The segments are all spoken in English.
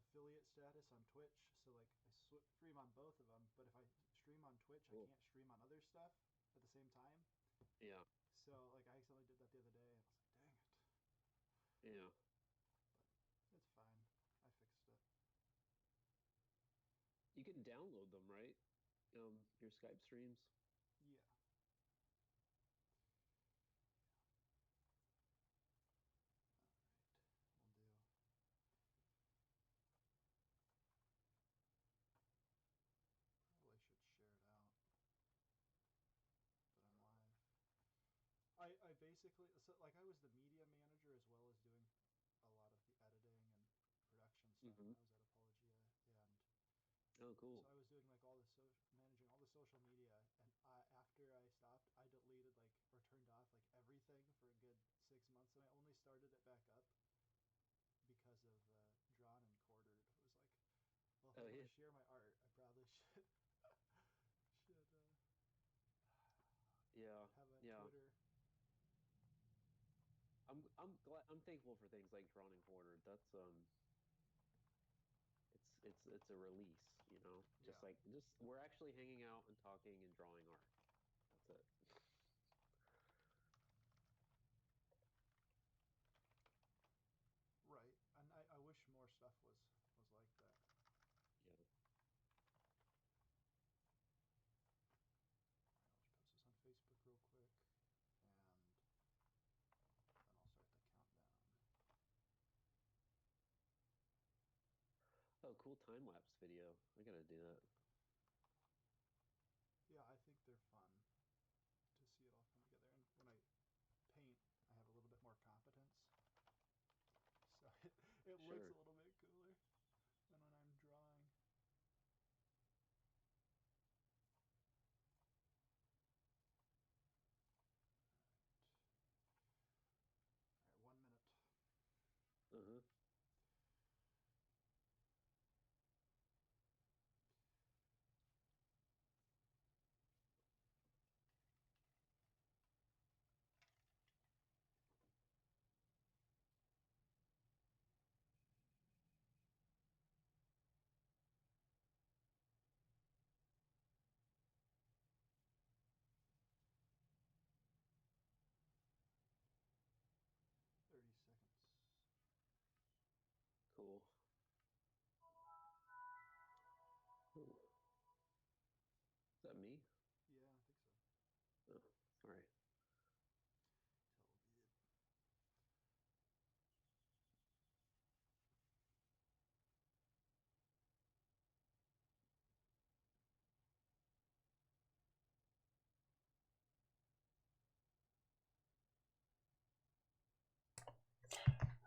affiliate status on Twitch, so like I stream on both of them. But if I stream on Twitch, I Cool. can't stream on other stuff at the same time. Yeah. So like I accidentally did that the other day, and I was like, dang it. Yeah. But it's fine. I fixed it. You can download them, right? Your Skype streams. Yeah. We'll do. Probably should share it out that I'm live. I basically so like I was the media manager as well as doing a lot of the editing and production stuff when Mm-hmm. I was at Apologia, and Oh, so cool. I was doing like all the managing all the social media, and after I stopped, I deleted like or turned off like everything for a good 6 months, and I only started it back up because of Drawn and Quartered. It was like, well, if Oh, I want yeah. to share my art, I probably should Yeah. have a Yeah. Twitter. I'm glad. I'm thankful for things like Drawn and Quartered. That's it's a release, you know. Yeah. Just we're actually hanging out and talking and drawing art. That's it. Right, and I wish more stuff was like that. Yeah. I'll just post this on Facebook real quick, and then I'll start the countdown. Oh, cool time lapse video. I gotta do that. Yeah, I think they're fun to see it all come together. And when I paint, I have a little bit more confidence, so it looks Sure. a little bit cooler than when I'm drawing. All right, 1 minute. Uh-huh. 30 seconds. Cool. Ooh. Is that me? Yeah, I think so. Oh, sorry. It's all good.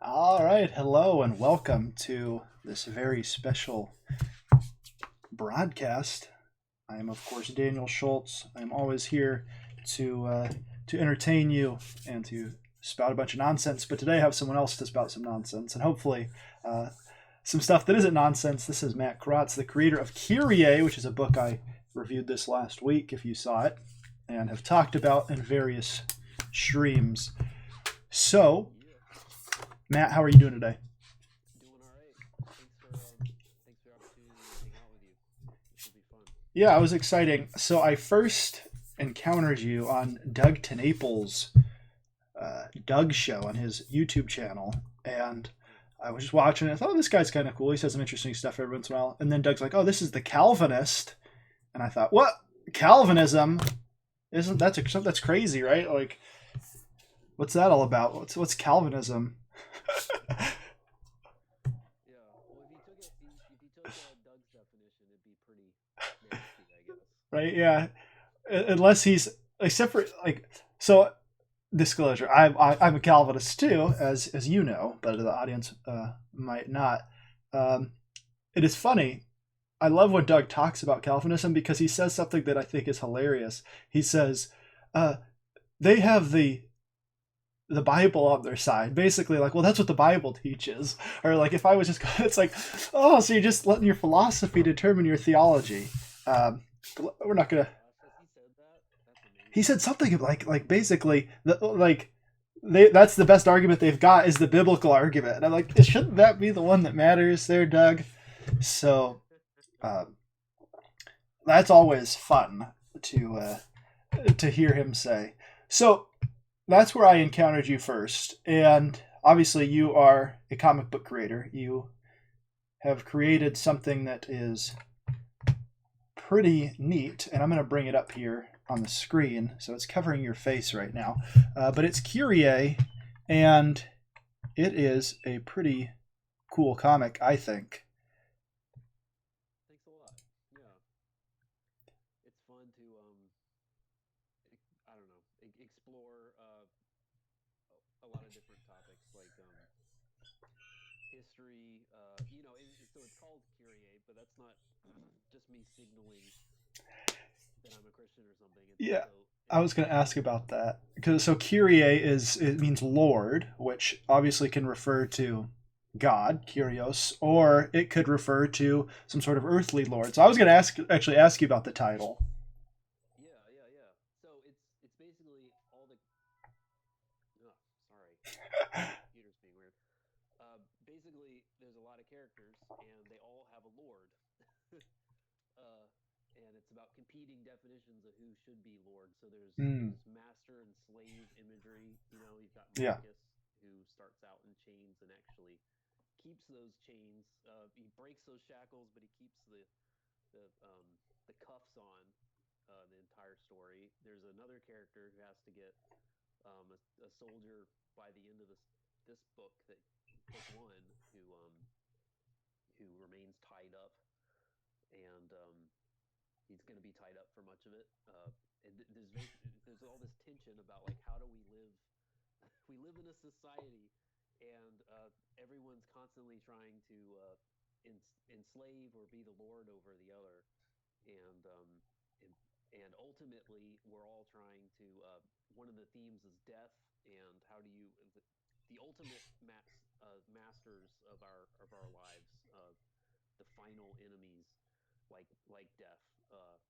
All right, hello and welcome to this very special broadcast. I am, of course, Daniel Schultz. I'm always here to entertain you and to spout a bunch of nonsense. But today I have someone else to spout some nonsense, and hopefully uh, some stuff that isn't nonsense. This is Matt Crotts, the creator of Kyrie, which is a book I reviewed this last week, if you saw it, and have talked about in various streams. So, Yeah. Matt, how are you doing today? Doing all right. Thanks for the opportunity to hang out with you. This will be fun. Yeah, it was exciting. So I first encountered you on Doug TenNaples' Doug show on his YouTube channel, and I was just watching it. I thought, oh, this guy's kind of cool. He says some interesting stuff every once in a while. And then Doug's like, oh, this is the Calvinist. And I thought, what? Calvinism? Isn't that's crazy, right? Like, what's that all about? What's Calvinism? Yeah. Well, if you took Doug's definition, it'd be pretty nasty, I guess. Right? Yeah. Unless he's except for like so. Disclosure: I'm a Calvinist too, as you know, but the audience might not. It is funny. I love when Doug talks about Calvinism because he says something that I think is hilarious. He says uh, they have the Bible on their side, basically like, well, that's what the Bible teaches, or like if I was just, it's like, oh, so you're just letting your philosophy determine your theology. We're not gonna. Oh my gosh, has he said that? That's He amazing. said something like basically like that's the best argument they've got is the biblical argument, and I'm like, shouldn't that be the one that matters, there, Doug? So uh, that's always fun to hear him say. So that's where I encountered you first, and obviously you are a comic book creator. You have created something that is pretty neat, and I'm going to bring it up here on the screen, so it's covering your face right now. But it's Kyrie, and it is a pretty cool comic, I think. Thanks a lot. Yeah, it's fun to I don't know, explore a lot of different topics like history. So it's called Kyrie, but that's not just me signaling that I'm a Christian or something. It's Yeah, also I it's was going to also ask about that because so Kyrie is it means Lord, which obviously can refer to God, Kyrios, or it could refer to some sort of earthly lord. So I was going to ask you about the title. yeah. So it's basically all the oh, sorry, computer's being weird. Basically, there's a lot of characters, and they all have a lord. uh, and it's about competing definitions of who should be lord. So Mm, there's master and slave imagery. You've got yeah. Marcus, who starts out in chains and actually keeps those chains. He breaks those shackles, but he keeps the cuffs on the entire story. There's another character who has to get a soldier by the end of this book, that book one, who remains tied up, and he's going to be tied up for much of it. And there's all this tension about like how do we live? We live in a society, and everyone's constantly trying to enslave or be the lord over the other, and and and ultimately we're all trying to. One of the themes is death, and how do you the ultimate masters of our lives, the final enemies, like death. Um,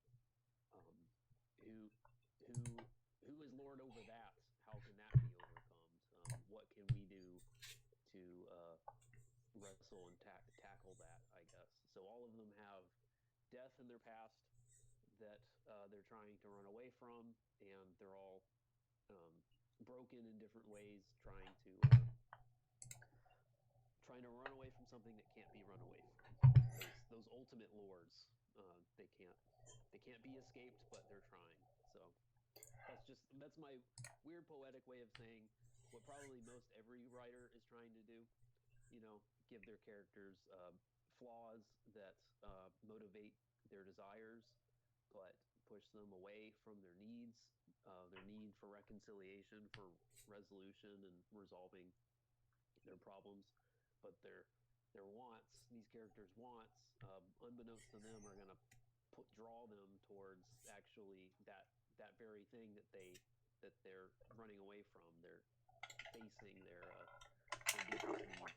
who who who is lord over that? How can that be overcome? What can we do to wrestle and tackle that? I guess so. All of them have death in their past that they're trying to run away from, and they're all um, broken in different ways, trying to run away from something that can't be run away from. Those ultimate lords, they can't be escaped, but they're trying. So that's my weird poetic way of saying what probably most every writer is trying to do. Give their characters flaws that motivate their desires, but push them away from their need for reconciliation, for resolution, and resolving their problems. But their wants, these characters' wants, unbeknownst to them, are going to draw them towards actually that very thing that they're running away from. They're facing their deepest needs.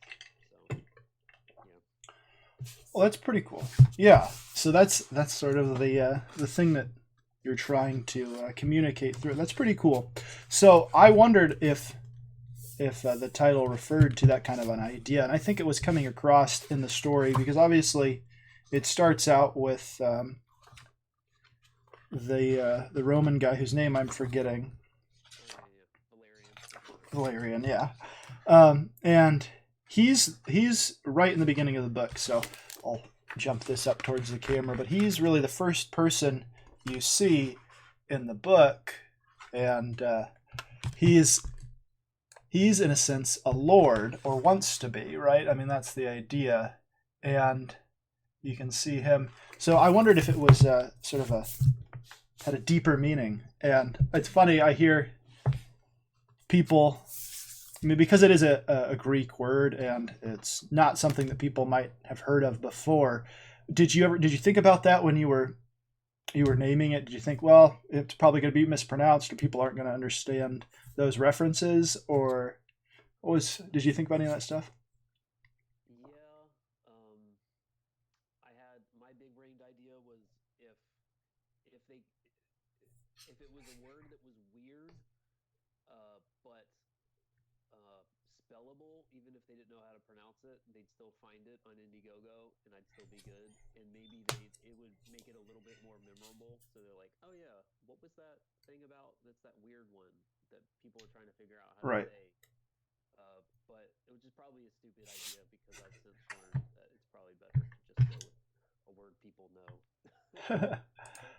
So yeah. Well, that's pretty cool. Yeah. So that's sort of the thing that you're trying to communicate through. That's pretty cool. So I wondered if the title referred to that kind of an idea, and I think it was coming across in the story because obviously it starts out with the Roman guy whose name I'm forgetting. Oh yeah. Valerian. Valerian, yeah. And he's right in the beginning of the book, so I'll jump this up towards the camera. But he's really the first person you see in the book, and he's he's in a sense a lord or wants to be, right? I mean that's the idea, and you can see him. So I wondered if it was sort of a had a deeper meaning, and it's funny I hear people. I mean, because it is a Greek word and it's not something that people might have heard of before. Did you think about that when you were naming it? Did you think, well, it's probably going to be mispronounced or people aren't going to understand those references, or did you think about any of that stuff? Yeah. I had my big brained idea was if if they if it was a word that was weird, but spellable, even if they didn't know how to pronounce it, they'd still find it on Indiegogo, and I'd still be good. And maybe it would make it a little bit more memorable. So they're like, oh yeah, what was that thing about? That's that weird one that people are trying to figure out how to Right. say. But which is probably a stupid idea because I've since learned that it's probably better to just go with a word people know. But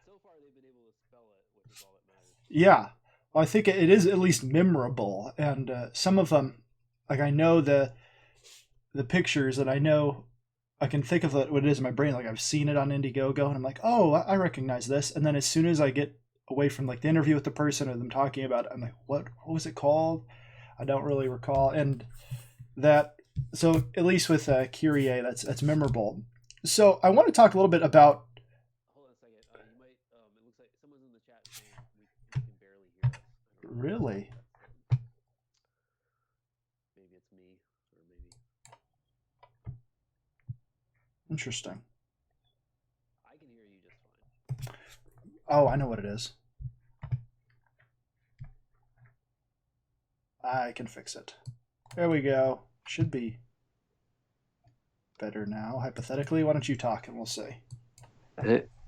so far they've been able to spell it, which is all that matters. Yeah. Well, I think it is at least memorable, and some of them, like I know the pictures, and I know I can think of what it is in my brain. Like I've seen it on Indiegogo, and I'm like, oh, I recognize this. And then as soon as I get away from like the interview with the person or them talking about it, I'm like, what was it called? I don't really recall. And that, so at least with Kyrie, that's memorable. So I want to talk a little bit about. Hold on a second. You might. It looks like someone's in the chat saying we can barely hear us. I don't know. Really Maybe it's me, or maybe interesting. I can hear you just fine. Oh, I know what it is. I can fix it. There we go. Should be better now, hypothetically. Why don't you talk and we'll see.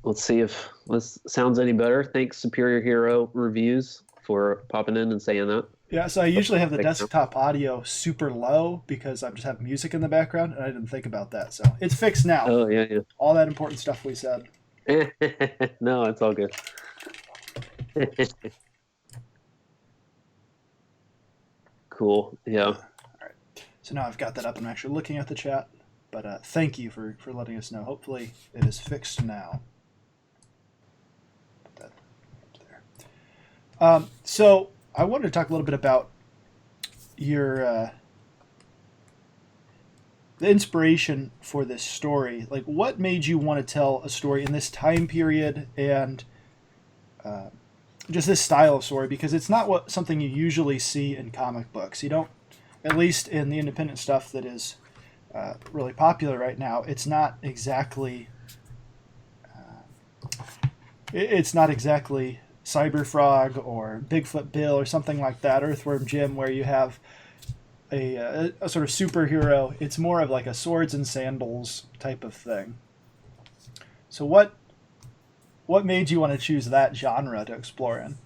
Let's see if this sounds any better. Thanks, Superior Hero Reviews, for popping in and saying that. Yeah, so I usually have the desktop audio super low because I just have music in the background, and I didn't think about that. So it's fixed now. Oh, yeah, yeah. All that important stuff we said. No, it's all good. Cool. Yeah. All right. So now I've got that up. I'm actually looking at the chat. But thank you for letting us know. Hopefully it is fixed now. Put that there. So I wanted to talk a little bit about your the inspiration for this story. Like, what made you want to tell a story in this time period and just this style of story? Because it's not something you usually see in comic books. You don't, at least in the independent stuff that is really popular right now. It's not exactly. It's not exactly Cyberfrog or Bigfoot Bill or something like that, Earthworm Jim, where you have a sort of superhero. It's more of like a swords and sandals type of thing. So what made you want to choose that genre to explore in?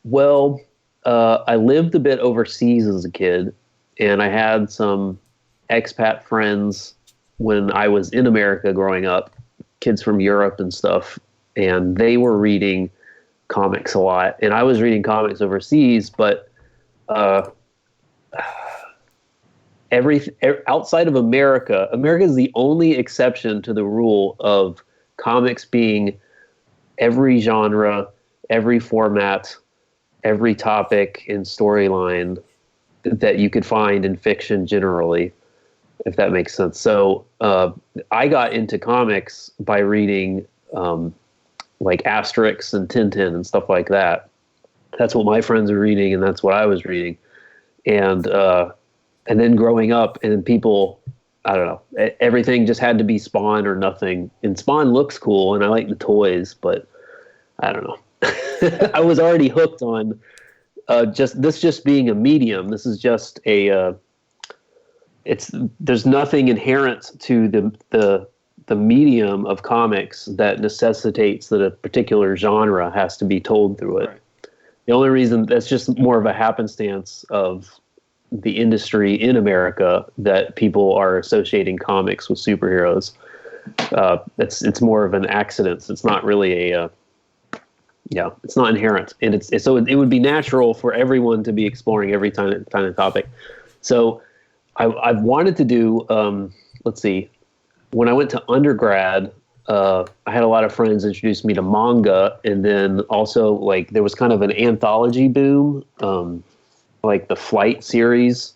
Well, I lived a bit overseas as a kid, and I had some expat friends when I was in America growing up, kids from Europe and stuff, and they were reading comics a lot, and I was reading comics overseas, but outside of America is the only exception to the rule of comics being every genre, every format, every topic and storyline that you could find in fiction generally, if that makes sense. So I got into comics by reading like Asterix and Tintin and stuff like that. That's what my friends were reading, and that's what I was reading. And then growing up, and people, I don't know, everything just had to be Spawn or nothing. And Spawn looks cool, and I like the toys, but I don't know. I was already hooked on just being a medium. This is just there's nothing inherent to the medium of comics that necessitates that a particular genre has to be told through it. Right. The only reason, that's just more of a happenstance of the industry in America that people are associating comics with superheroes. It's more of an accident. It's not really it's not inherent, and so it would be natural for everyone to be exploring every kind of topic. So I've wanted to do. Let's see. When I went to undergrad, I had a lot of friends introduce me to manga, and then also like there was kind of an anthology boom. Like the Flight series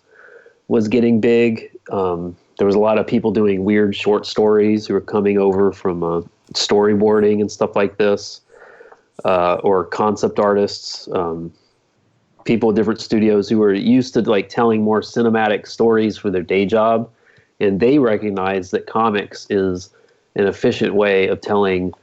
was getting big. There was a lot of people doing weird short stories who were coming over from storyboarding and stuff like this, or concept artists, people at different studios who were used to like telling more cinematic stories for their day job. And they recognize that comics is an efficient way of telling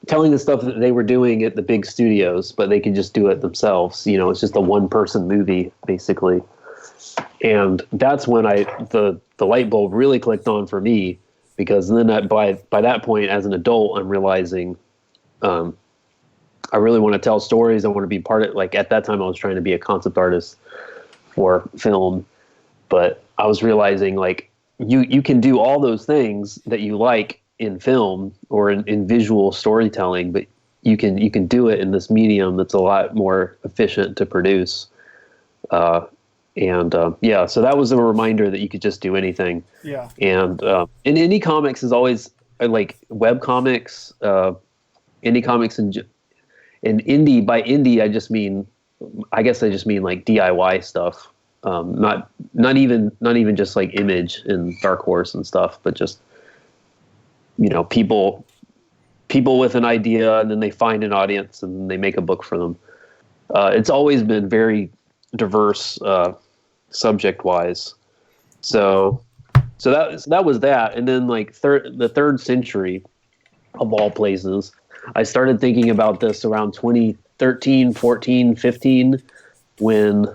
telling the stuff that they were doing at the big studios, but they could just do it themselves. You know, it's just a one person movie basically. And that's when the light bulb really clicked on for me, because then by that point as an adult, I'm realizing I really want to tell stories. I want to be part of, like, at that time I was trying to be a concept artist for film, but I was realizing, like, you can do all those things that you like in film or in visual storytelling, but you can do it in this medium that's a lot more efficient to produce. Yeah, so that was a reminder that you could just do anything. Yeah. And indie comics is always like web comics, indie comics, and indie, by indie I guess I just mean like DIY stuff. Not even just like Image and Dark Horse and stuff, but just, you know, people with an idea, and then they find an audience and they make a book for them. It's always been very diverse, subject wise. So that was that. And then, like, the third century of all places, I started thinking about this around 2013, 14, 15, when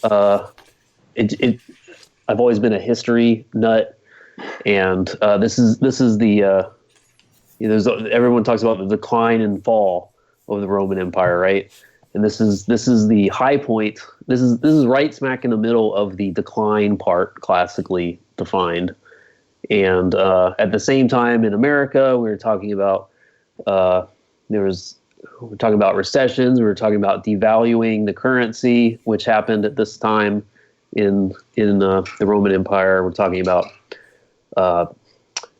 I've always been a history nut, and this is the everyone talks about the decline and fall of the Roman Empire, right? And this is the high point. This is right smack in the middle of the decline part, classically defined. And at the same time, in America, we were talking about we were talking about recessions. We were talking about devaluing the currency, which happened at this time in the Roman Empire. We're talking about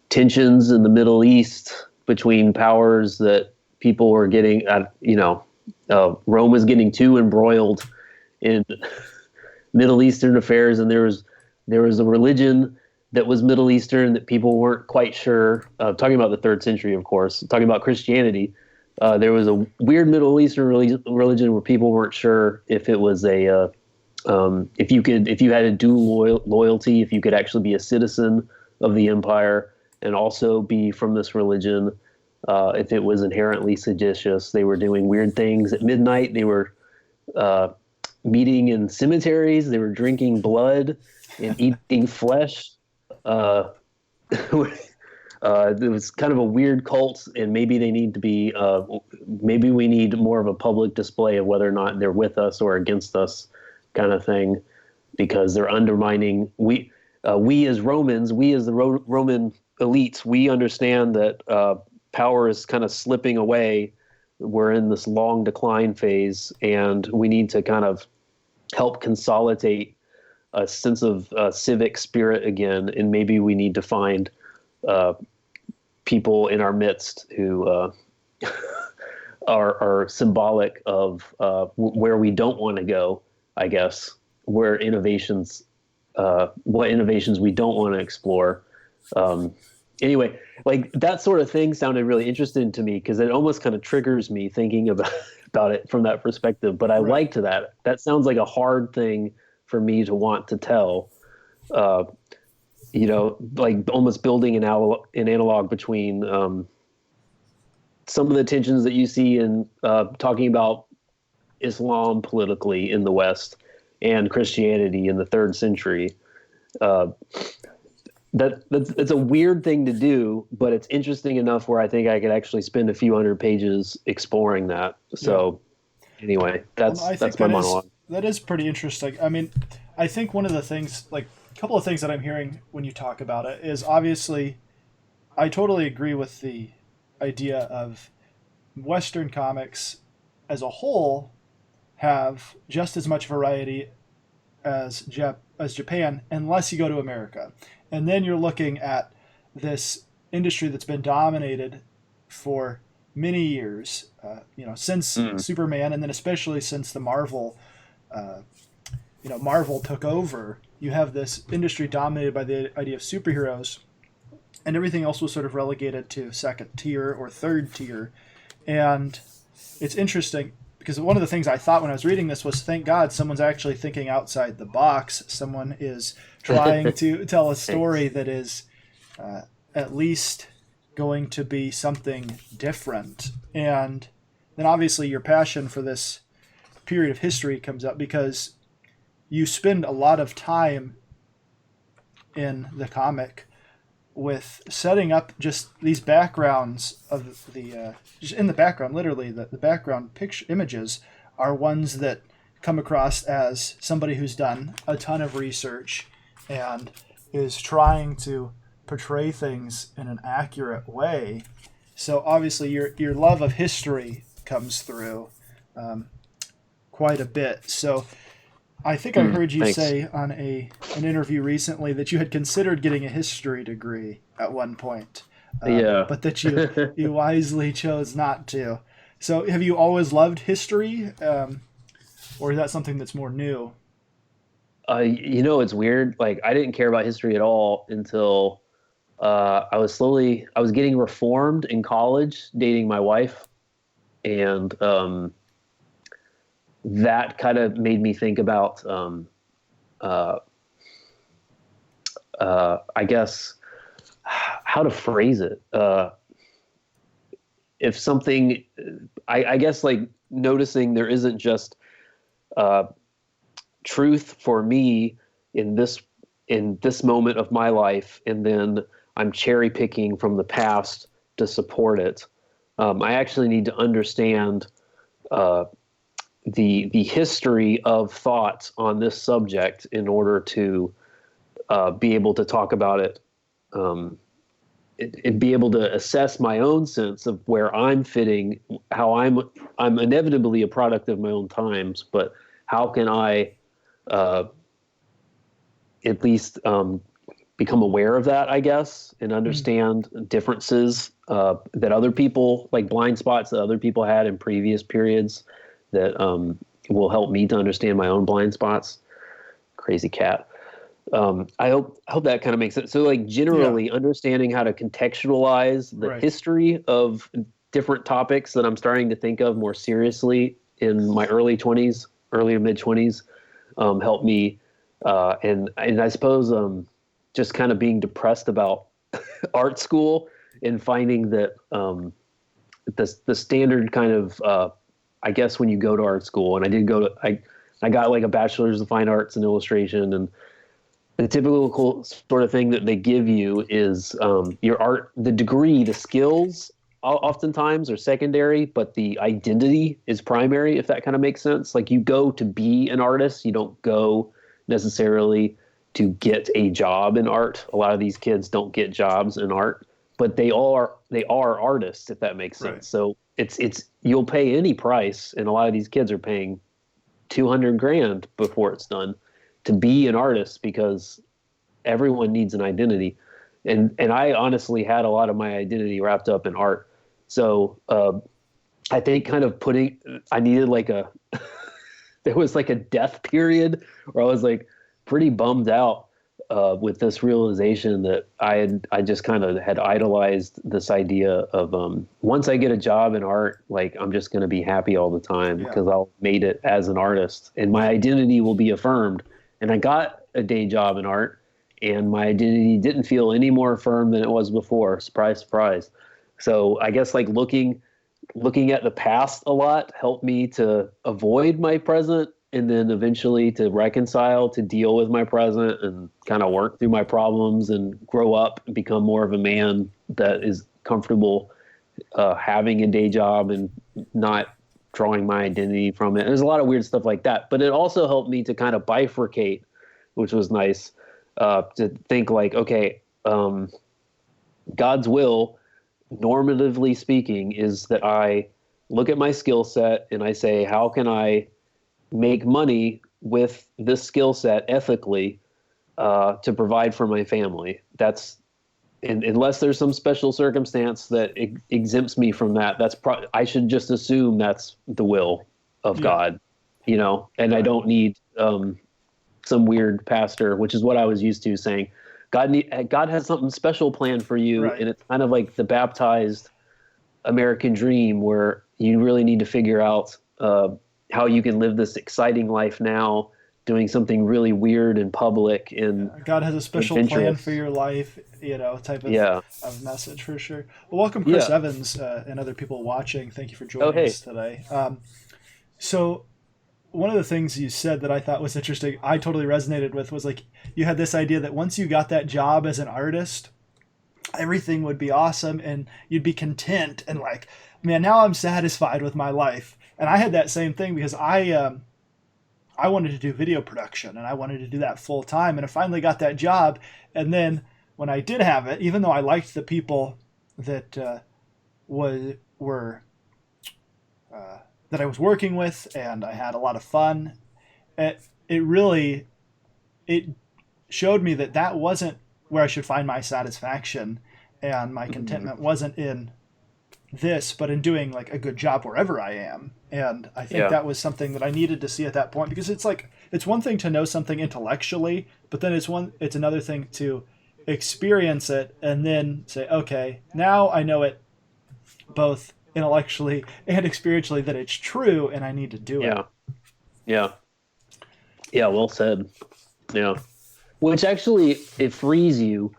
tensions in the Middle East between powers that people were getting at. Rome was getting too embroiled in Middle Eastern affairs, and there was a religion that was Middle Eastern that people weren't quite sure. Talking about the third century, of course. Talking about Christianity, there was a weird Middle Eastern religion where people weren't sure if it was if you had a dual loyalty, if you could actually be a citizen of the empire and also be from this religion. If it was inherently seditious. They were doing weird things at midnight. They were meeting in cemeteries. They were drinking blood and eating flesh. It was kind of a weird cult, and maybe they need to be. Maybe we need more of a public display of whether or not they're with us or against us, kind of thing, because they're undermining. We as Romans, we as the Roman elites, we understand that power is kind of slipping away. We're in this long decline phase, and we need to kind of help consolidate a sense of civic spirit again. And maybe we need to find people in our midst who are symbolic of where we don't want to go, I guess, where innovations, what innovations we don't want to explore. Anyway, like, that sort of thing sounded really interesting to me, because it almost kind of triggers me thinking about it from that perspective. But I liked that. That sounds like a hard thing for me to want to tell. Like almost building an analog between some of the tensions that you see in talking about Islam politically in the West and Christianity in the third century. That's a weird thing to do, but it's interesting enough where I think I could actually spend a few hundred pages exploring that. So anyway, that's my monologue. That is pretty interesting. I mean, I think one of the things, like a couple of things that I'm hearing when you talk about it is, obviously, I totally agree with the idea of Western comics as a whole have just as much variety as Japan, unless you go to America. And then you're looking at this industry that's been dominated for many years, since Superman, and then especially since the Marvel, Marvel took over. You have this industry dominated by the idea of superheroes, and everything else was sort of relegated to second tier or third tier. And it's interesting, because one of the things I thought when I was reading this was, thank God someone's actually thinking outside the box. Someone is trying to tell a story that is at least going to be something different. And then obviously your passion for this period of history comes up because you spend a lot of time in the comic with setting up just these backgrounds of just in the background, literally the background picture images are ones that come across as somebody who's done a ton of research and is trying to portray things in an accurate way. So obviously your love of history comes through quite a bit. So I think I heard you Thanks. say on an interview recently that you had considered getting a history degree at one point, Yeah. but that you wisely chose not to. So have you always loved history, or is that something that's more new? It's weird. Like, I didn't care about history at all until I was getting reformed in college, dating my wife, and that kind of made me think about, uh, I guess, how to phrase it. If something, I guess, like noticing there isn't just uh, truth for me in this moment of my life, and then I'm cherry picking from the past to support it. I actually need to understand uh, the history of thought on this subject in order to be able to talk about it, and be able to assess my own sense of where I'm fitting, how I'm inevitably a product of my own times, but how can I uh, at least become aware of that, I guess, and Mm, understand differences that other people, like blind spots that other people had in previous periods, that will help me to understand my own blind spots. Crazy cat. I hope that kind of makes sense. So, like, yeah, generally understanding how to contextualize the right. history of different topics that I'm starting to think of more seriously in my early to mid 20s, helped me. And I suppose just kind of being depressed about art school and finding that the standard kind of I guess when you go to art school, and I got like a bachelor's of fine arts in illustration, and the typical sort of thing that they give you is your art, the degree, the skills oftentimes are secondary, but the identity is primary, if that kind of makes sense. Like, you go to be an artist, you don't go necessarily to get a job in art. A lot of these kids don't get jobs in art, but they are artists, if that makes Right. sense. So it's you'll pay any price, and a lot of these kids are paying 200 grand before it's done to be an artist, because everyone needs an identity. And I honestly had a lot of my identity wrapped up in art. So I think kind of I needed like there was like a death period where I was like pretty bummed out with this realization that I just kind of had idolized this idea of once I get a job in art, like, I'm just going to be happy all the time Yeah. because I'll made it as an artist and my identity will be affirmed. And I got a day job in art, and my identity didn't feel any more affirmed than it was before. Surprise, surprise. So I guess, like, looking at the past a lot helped me to avoid my present, and then eventually to reconcile, to deal with my present and kind of work through my problems and grow up and become more of a man that is comfortable having a day job and not drawing my identity from it. There's a lot of weird stuff like that, but it also helped me to kind of bifurcate, which was nice, to think like, okay, God's will, normatively speaking, is that I look at my skill set and I say, how can I make money with this skill set ethically to provide for my family? That's unless there's some special circumstance that exempts me from that. I should just assume that's the will of Yeah. God, and I Right. don't need some weird pastor, which is what I was used to saying. God has something special planned for you, Right. and it's kind of like the baptized American dream, where you really need to figure out how you can live this exciting life now doing something really weird and public and God has a special plan for adventurous. your life, type Yeah. of message for sure. Well, welcome, Chris Yeah. Evans, and other people watching. Thank you for Oh, joining hey. us today. So, one of the things you said that I thought was interesting, I totally resonated with, was like you had this idea that once you got that job as an artist, everything would be awesome and you'd be content and like, man, now I'm satisfied with my life. And I had that same thing because I wanted to do video production and I wanted to do that full time. And I finally got that job. And then when I did have it, even though I liked the people that were that I was working with and I had a lot of fun, it really it showed me that that wasn't where I should find my satisfaction and my Mhm. contentment wasn't in this, but in doing like a good job wherever I am. And I think Yeah. that was something that I needed to see at that point because it's like it's one thing to know something intellectually, but then it's another thing to experience it and then say, okay, now I know it both intellectually and experientially that it's true and I need to do it. Yeah. Yeah. Yeah. Well said. Yeah. Which actually it frees you.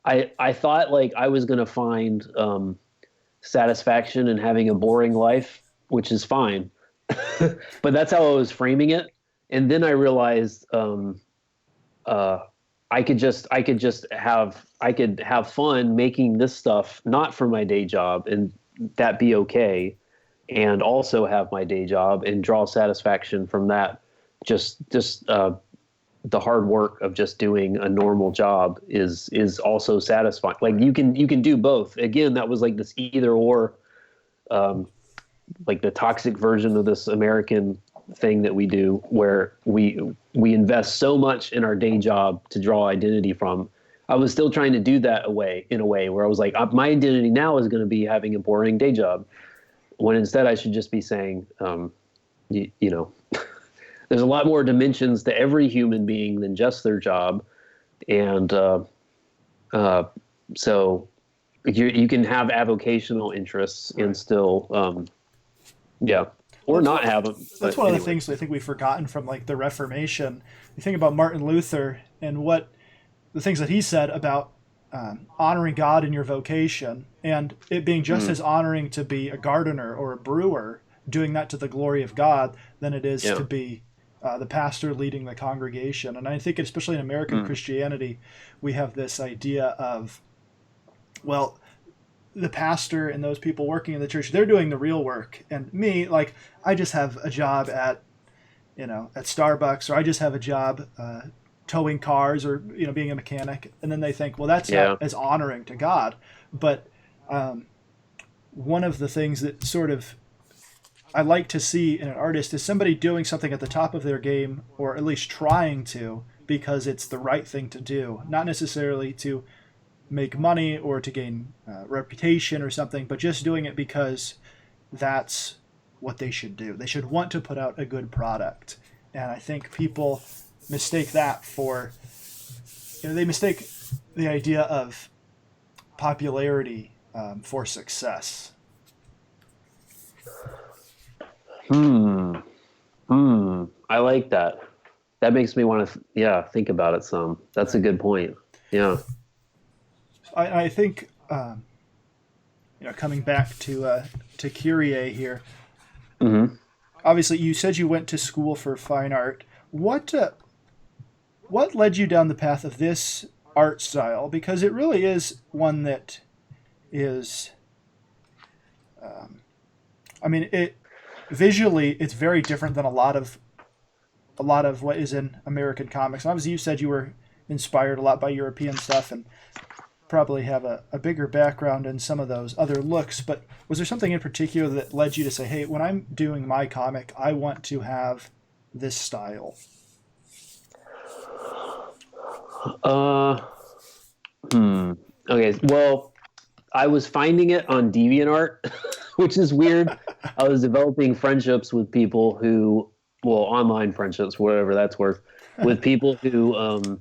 I thought like I was gonna find satisfaction in having a boring life, which is fine. But that's how I was framing it. And then I realized uh, I could have fun making this stuff not for my day job and that be okay, and also have my day job and draw satisfaction from that. Just the hard work of just doing a normal job is also satisfying. Like you can do both. Again, that was like this either or, um, like the toxic version of this American thing that we do, where we invest so much in our day job to draw identity from. I was still trying to do that in a way where I was like, my identity now is going to be having a boring day job, when instead I should just be saying, you know, there's a lot more dimensions to every human being than just their job, and uh, so you can have avocational interests and Right. still, yeah, Well, or not have them. that's But one of the anyway, things I think we've forgotten from like the Reformation. You think about Martin Luther and what the things that he said about honoring God in your vocation and it being just mm, as honoring to be a gardener or a brewer, doing that to the glory of God, than it is to yeah, be the pastor leading the congregation. And I think, especially in American mm, Christianity, we have this idea of, well, the pastor and those people working in the church, they're doing the real work. And me, like, I just have a job at at Starbucks, or I just have a job towing cars, or being a mechanic, and then they think, well, that's not yeah, as honoring to God. But one of the things that sort of I like to see in an artist is somebody doing something at the top of their game, or at least trying to, because it's the right thing to do, not necessarily to make money or to gain reputation or something, but just doing it because that's what they should do. They should want to put out a good product. And I think people mistake that for, they mistake the idea of popularity for success. hmm, I like that. That makes me want to, yeah, think about it some. That's a Right. good point. Yeah. I think, coming back to Kyrie here, Hmm. obviously you said you went to school for fine art. What led you down the path of this art style? Because it really is one that is, I mean, it visually it's very different than a lot of what is in American comics. And obviously, you said you were inspired a lot by European stuff and probably have a bigger background in some of those other looks. But was there something in particular that led you to say, "Hey, when I'm doing my comic, I want to have this style"? Uh, hmm. Okay. Well, I was finding it on DeviantArt, which is weird. I was developing friendships with people who, well, online friendships, whatever that's worth, with people who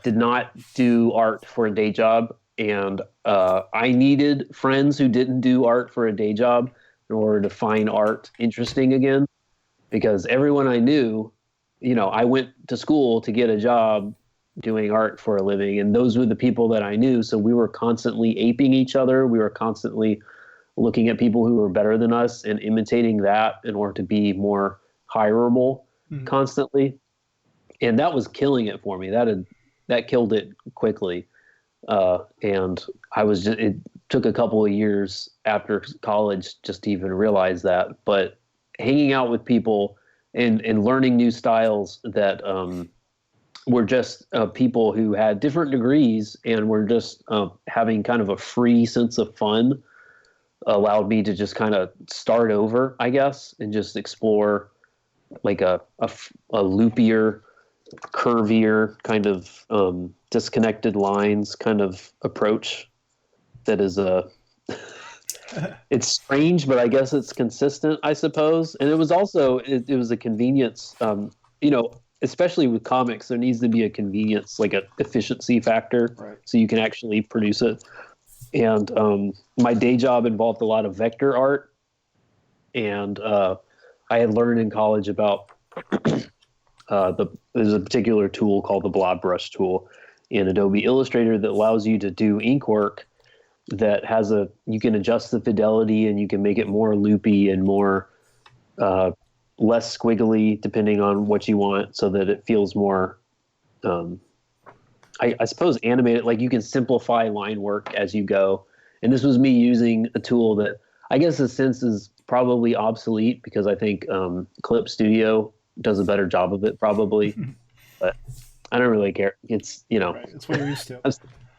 did not do art for a day job. And I needed friends who didn't do art for a day job in order to find art interesting again, because everyone I knew I went to school to get a job doing art for a living, and those were the people that I knew. So we were constantly aping each other. We were constantly looking at people who were better than us and imitating that in order to be more hireable Mhm. constantly. And that was killing it for me. That killed it quickly. And it took a couple of years after college just to even realize that. But hanging out with people and learning new styles that were just people who had different degrees and were just having kind of a free sense of fun allowed me to just kind of start over, I guess, and just explore like a loopier, curvier kind of disconnected lines kind of approach that is it's strange, but I guess it's consistent, I suppose. And it was also it was a convenience, especially with comics, there needs to be a convenience, like an efficiency factor, Right. so you can actually produce it. And my day job involved a lot of vector art, and I had learned in college about there's a particular tool called the blob brush tool in Adobe Illustrator that allows you to do ink work that you can adjust the fidelity and you can make it more loopy and more less squiggly depending on what you want, so that it feels more um, I suppose animated. Like you can simplify line work as you go. And this was me using a tool that I guess in a sense is probably obsolete, because I think Clip Studio does a better job of it probably. But I don't really care. It's Right. It's what you're used to.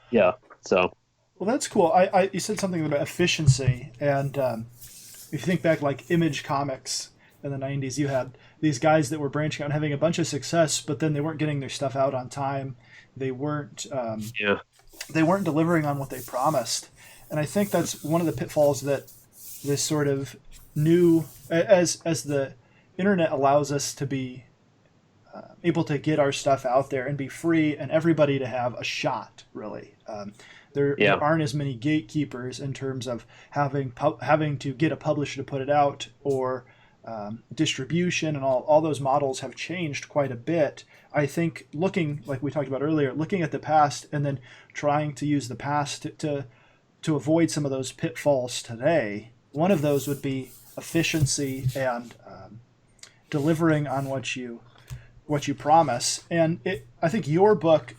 yeah. So Well, that's cool. You said something about efficiency, and if you think back, like Image Comics in the '90s, you had these guys that were branching out and having a bunch of success, but then they weren't getting their stuff out on time. They weren't yeah, they weren't delivering on what they promised, and I think that's one of the pitfalls that this sort of new as the internet allows us to be able to get our stuff out there and be free and everybody to have a shot, really. There yeah, aren't as many gatekeepers in terms of having to get a publisher to put it out, or distribution, and all those models have changed quite a bit. I think looking, like we talked about earlier, looking at the past and then trying to use the past to avoid some of those pitfalls today. One of those would be efficiency and delivering on what you promise. And I think your book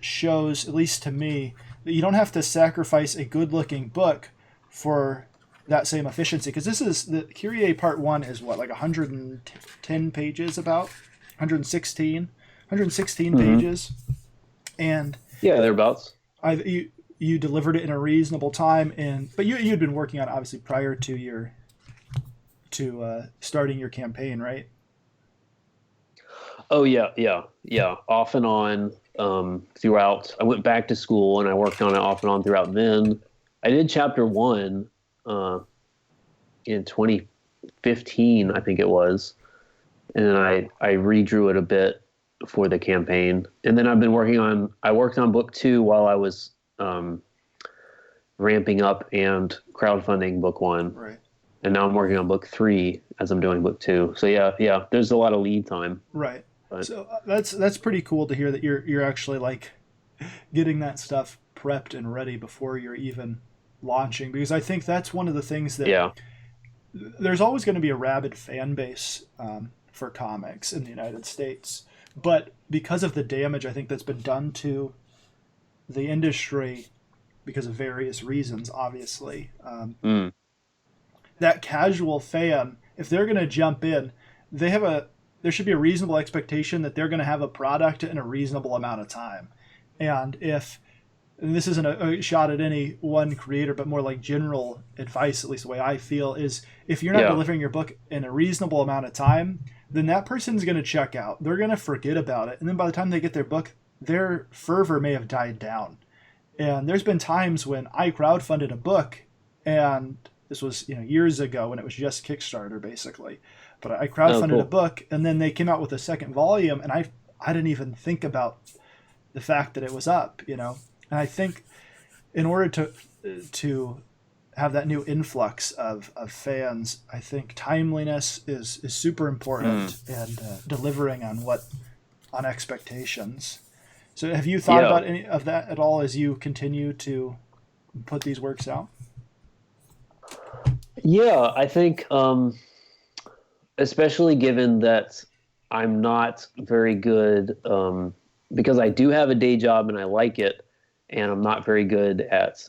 shows, at least to me, that you don't have to sacrifice a good-looking book for that same efficiency. Because this is the Kyrie Part 1 is what, like 110 pages, about 116 mm-hmm. pages, and Yeah, thereabouts. you delivered it in a reasonable time, but you'd been working on it obviously prior to starting your campaign, right? Oh yeah. Off and on throughout. I went back to school and I worked on it off and on throughout. Then I did chapter one in 2015, I think it was, and then I redrew it a bit for the campaign. And then I worked on book two while I was ramping up and crowdfunding book one. Right. And now I'm working on book three as I'm doing book two. So yeah, there's a lot of lead time. Right. But So that's pretty cool to hear that you're actually like getting that stuff prepped and ready before you're even launching, because I think that's one of the things that yeah, there's always going to be a rabid fan base for comics in the United States, but because of the damage I think that's been done to the industry because of various reasons, obviously, mm, that casual fan, if they're going to jump in, there should be a reasonable expectation that they're going to have a product in a reasonable amount of time. And this isn't a shot at any one creator, but more like general advice, at least the way I feel, is if you're not yeah, delivering your book in a reasonable amount of time, then that person's going to check out. They're going to forget about it. And then by the time they get their book, their fervor may have died down. And there's been times when I crowdfunded a book, and this was years ago when it was just Kickstarter basically, but I oh crowdfunded a cool, book, and then they came out with a second volume, and I didn't even think about the fact that it was up. And I think in order to have that new influx of fans, I think timeliness is super important and delivering on expectations. So have you thought Yeah. about any of that at all as you continue to put these works out? Yeah, I think especially given that I'm not very good because I do have a day job and I like it, and I'm not very good at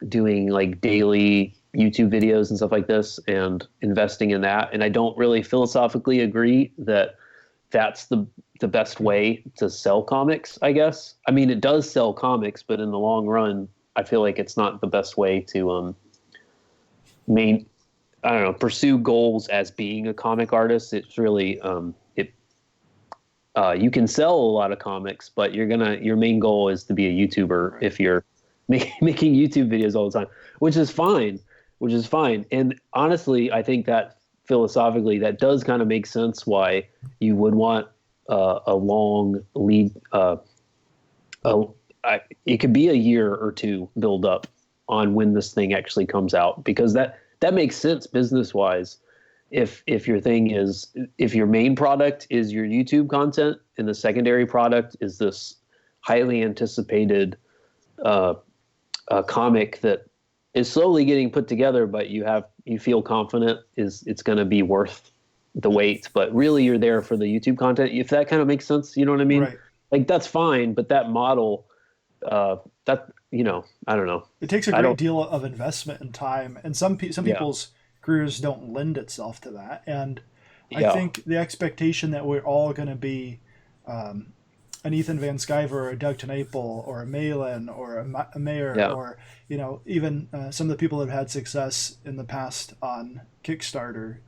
doing like daily YouTube videos and stuff like this and investing in that. And I don't really philosophically agree that that's the best way to sell comics, I guess. I mean, it does sell comics, but in the long run, I feel like it's not the best way to main I don't know, pursue goals as being a comic artist. It's really you can sell a lot of comics, but your main goal is to be a YouTuber Right. if you're making YouTube videos all the time, which is fine, which is fine. And honestly, I think that philosophically that does kind of make sense why you would want a long lead. A, it could be a year or two build up on when this thing actually comes out because that makes sense business wise if your thing is if your main product is your YouTube content and the secondary product is this highly anticipated comic that is slowly getting put together, but you feel confident it's going to be worth the wait. But really, you're there for the YouTube content. If that kind of makes sense, you know what I mean? Right. Like that's fine, but that model, that I don't know. It takes a I great don't. deal of investment and time, and some Yeah, people's careers don't lend itself to that. And I yeah, think the expectation that we're all going to be um, an Ethan Van Sciver or a Doug TenNapel or a Malin or a Mayer yeah, or even some of the people that have had success in the past on Kickstarter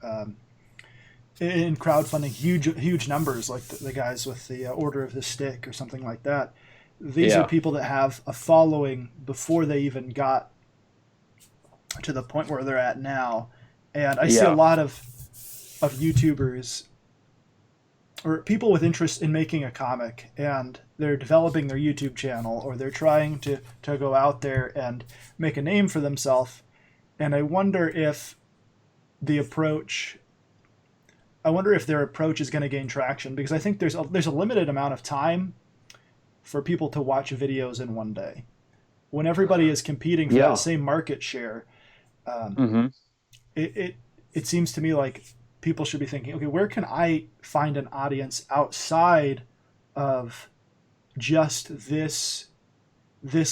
in crowdfunding huge numbers like the guys with the Order of the Stick or something like that. These are yeah, people that have a following before they even got to the point where they're at now. And I see a yeah, lot of YouTubers or people with interest in making a comic, and they're developing their YouTube channel or they're trying to go out there and make a name for themselves. And the approach I wonder if their approach is going to gain traction, because I think there's a limited amount of time for people to watch videos in one day. When everybody is competing for that yeah. same market share, um, Hmm. it, it it seems to me like people should be thinking, okay, where can I find an audience outside of just this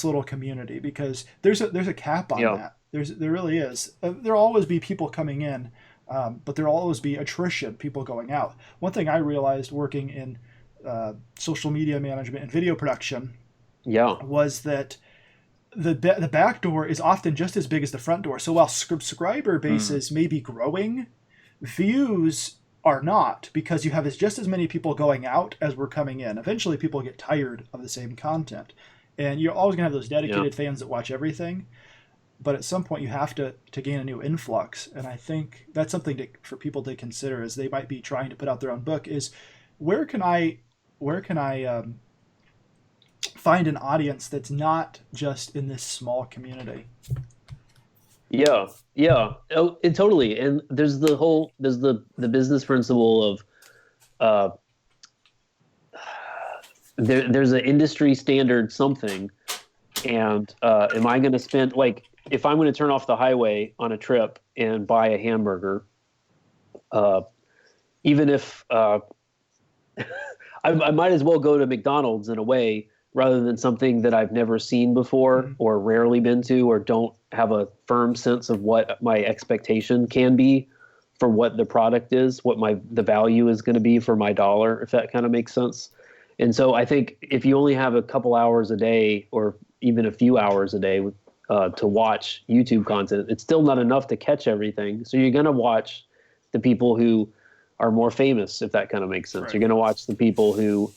little community? Because there's a cap on Yeah, that. There really is. There'll always be people coming in, but there'll always be attrition, people going out. One thing I realized working in social media management and video production yeah, was that the back door is often just as big as the front door. So while subscriber mm, bases may be growing, views are not, because you have just as many people going out as were coming in. Eventually, people get tired of the same content, and you're always going to have those yeah, dedicated fans that watch everything. But at some point, you have to gain a new influx, and I think that's something for people to consider as they might be trying to put out their own book. Is where can I where can I find an audience that's not just in this small community? yeah, yeah. Oh, it totally. And there's the business principle of uh, there's an industry standard something, and am I going to spend like if I'm going to turn off the highway on a trip and buy a hamburger, uh, even if I might as well go to McDonald's in a way rather than something that I've never seen before Mm-hmm. or rarely been to or don't have a firm sense of what my expectation can be for what the product is, what the value is going to be for my dollar, if that kind of makes sense. And so I think if you only have a couple hours a day or even a few hours a day to watch YouTube content, it's still not enough to catch everything. So you're going to watch the people who are more famous, if that kind of makes sense. Right. You're going to watch the people who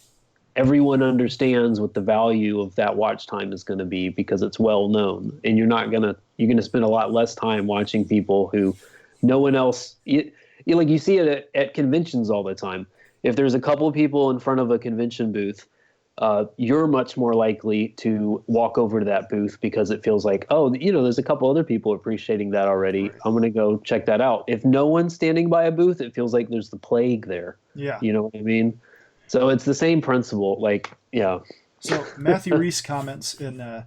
everyone understands what the value of that watch time is going to be because it's well known, and you're going to spend a lot less time watching people who no one else like you see it at conventions all the time. If there's a couple of people in front of a convention booth you're much more likely to walk over to that booth because it feels like, oh, there's a couple other people appreciating that already. Right. I'm going to go check that out. If no one's standing by a booth, it feels like there's the plague there. Yeah. You know what I mean? So it's the same principle. Like, yeah. So Matthew Reese comments in the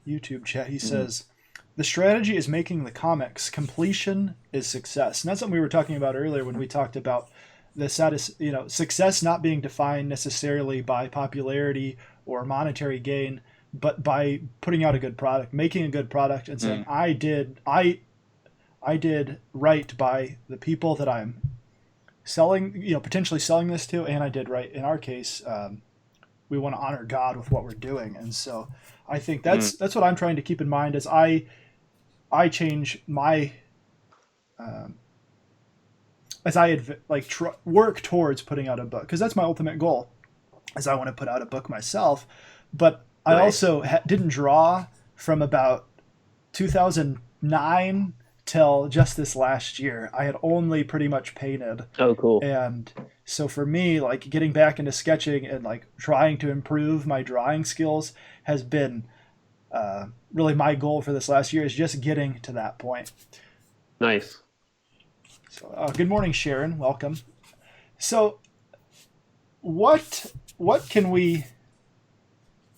YouTube chat. He says, the strategy is making the comics. Completion is success. And that's something we were talking about earlier when we talked about the success not being defined necessarily by popularity or monetary gain, but by putting out a good product, making a good product, and saying, I did right by the people that I'm selling, potentially selling this to, and I did right. In our case, we want to honor God with what we're doing, and so I think that's what I'm trying to keep in mind as I change my as I work towards putting out a book, because that's my ultimate goal, is I want to put out a book myself. But I also didn't draw from about 2009 till just this last year. I had only pretty much painted. Oh, cool. And so for me, like getting back into sketching and like trying to improve my drawing skills has been really my goal for this last year, is just getting to that point. Nice. So, good morning, Sharon. Welcome. So, what can we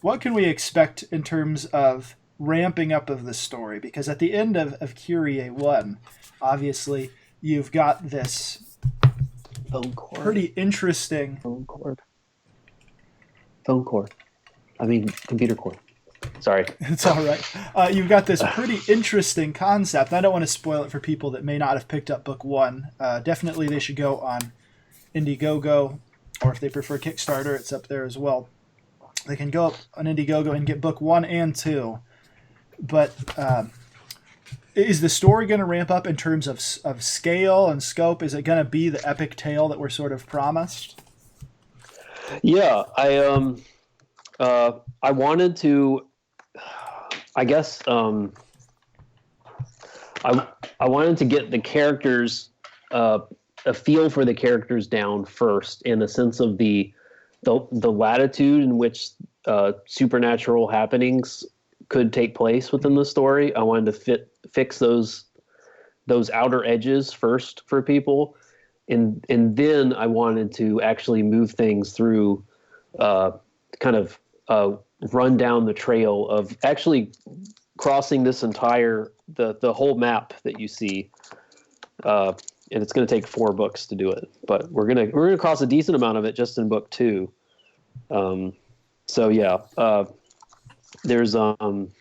expect in terms of ramping up of the story? Because at the end of Kyrie 1, obviously you've got this pretty interesting phone cord. I mean, computer cord. Sorry. It's all right. You've got this pretty interesting concept. I don't want to spoil it for people that may not have picked up book 1. Definitely they should go on Indiegogo, or if they prefer Kickstarter, it's up there as well. They can go up on Indiegogo and get book 1 and 2. But is the story going to ramp up in terms of scale and scope? Is it going to be the epic tale that we're sort of promised? Yeah, I wanted to, I guess, I wanted to get the characters, a feel for the characters down first, in a sense of the latitude in which supernatural happenings could take place within the story. I wanted to fix those outer edges first for people, and then I wanted to actually move things through, kind of run down the trail of actually crossing this entire the whole map that you see. And it's going to take 4 books to do it, but we're gonna cross a decent amount of it just in book 2. So yeah, there's going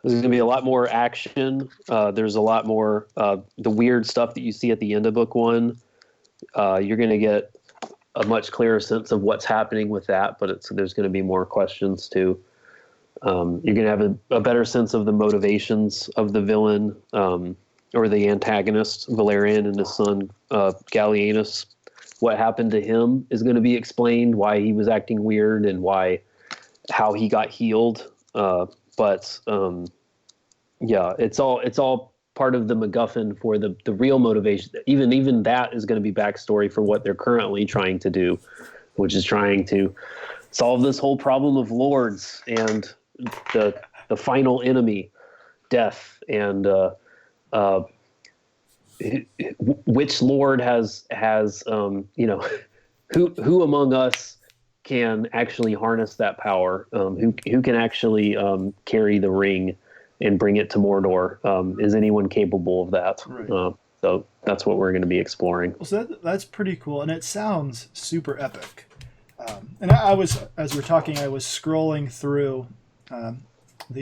to be a lot more action. There's a lot more the weird stuff that you see at the end of book 1. You're going to get a much clearer sense of what's happening with that, but there's going to be more questions too. You're going to have a better sense of the motivations of the villain, or the antagonist, Valerian, and his son Gallienus. What happened to him is going to be explained, why he was acting weird and how he got healed. But yeah, it's all part of the MacGuffin for the real motivation. Even that is going to be backstory for what they're currently trying to do, which is trying to solve this whole problem of lords and the final enemy, death, and which lord has who among us can actually harness that power, who can actually carry the ring and bring it to Mordor. Is anyone capable of that? Right. So that's what we're going to be exploring. So that's pretty cool, and it sounds super epic. And as we're talking, I was scrolling through the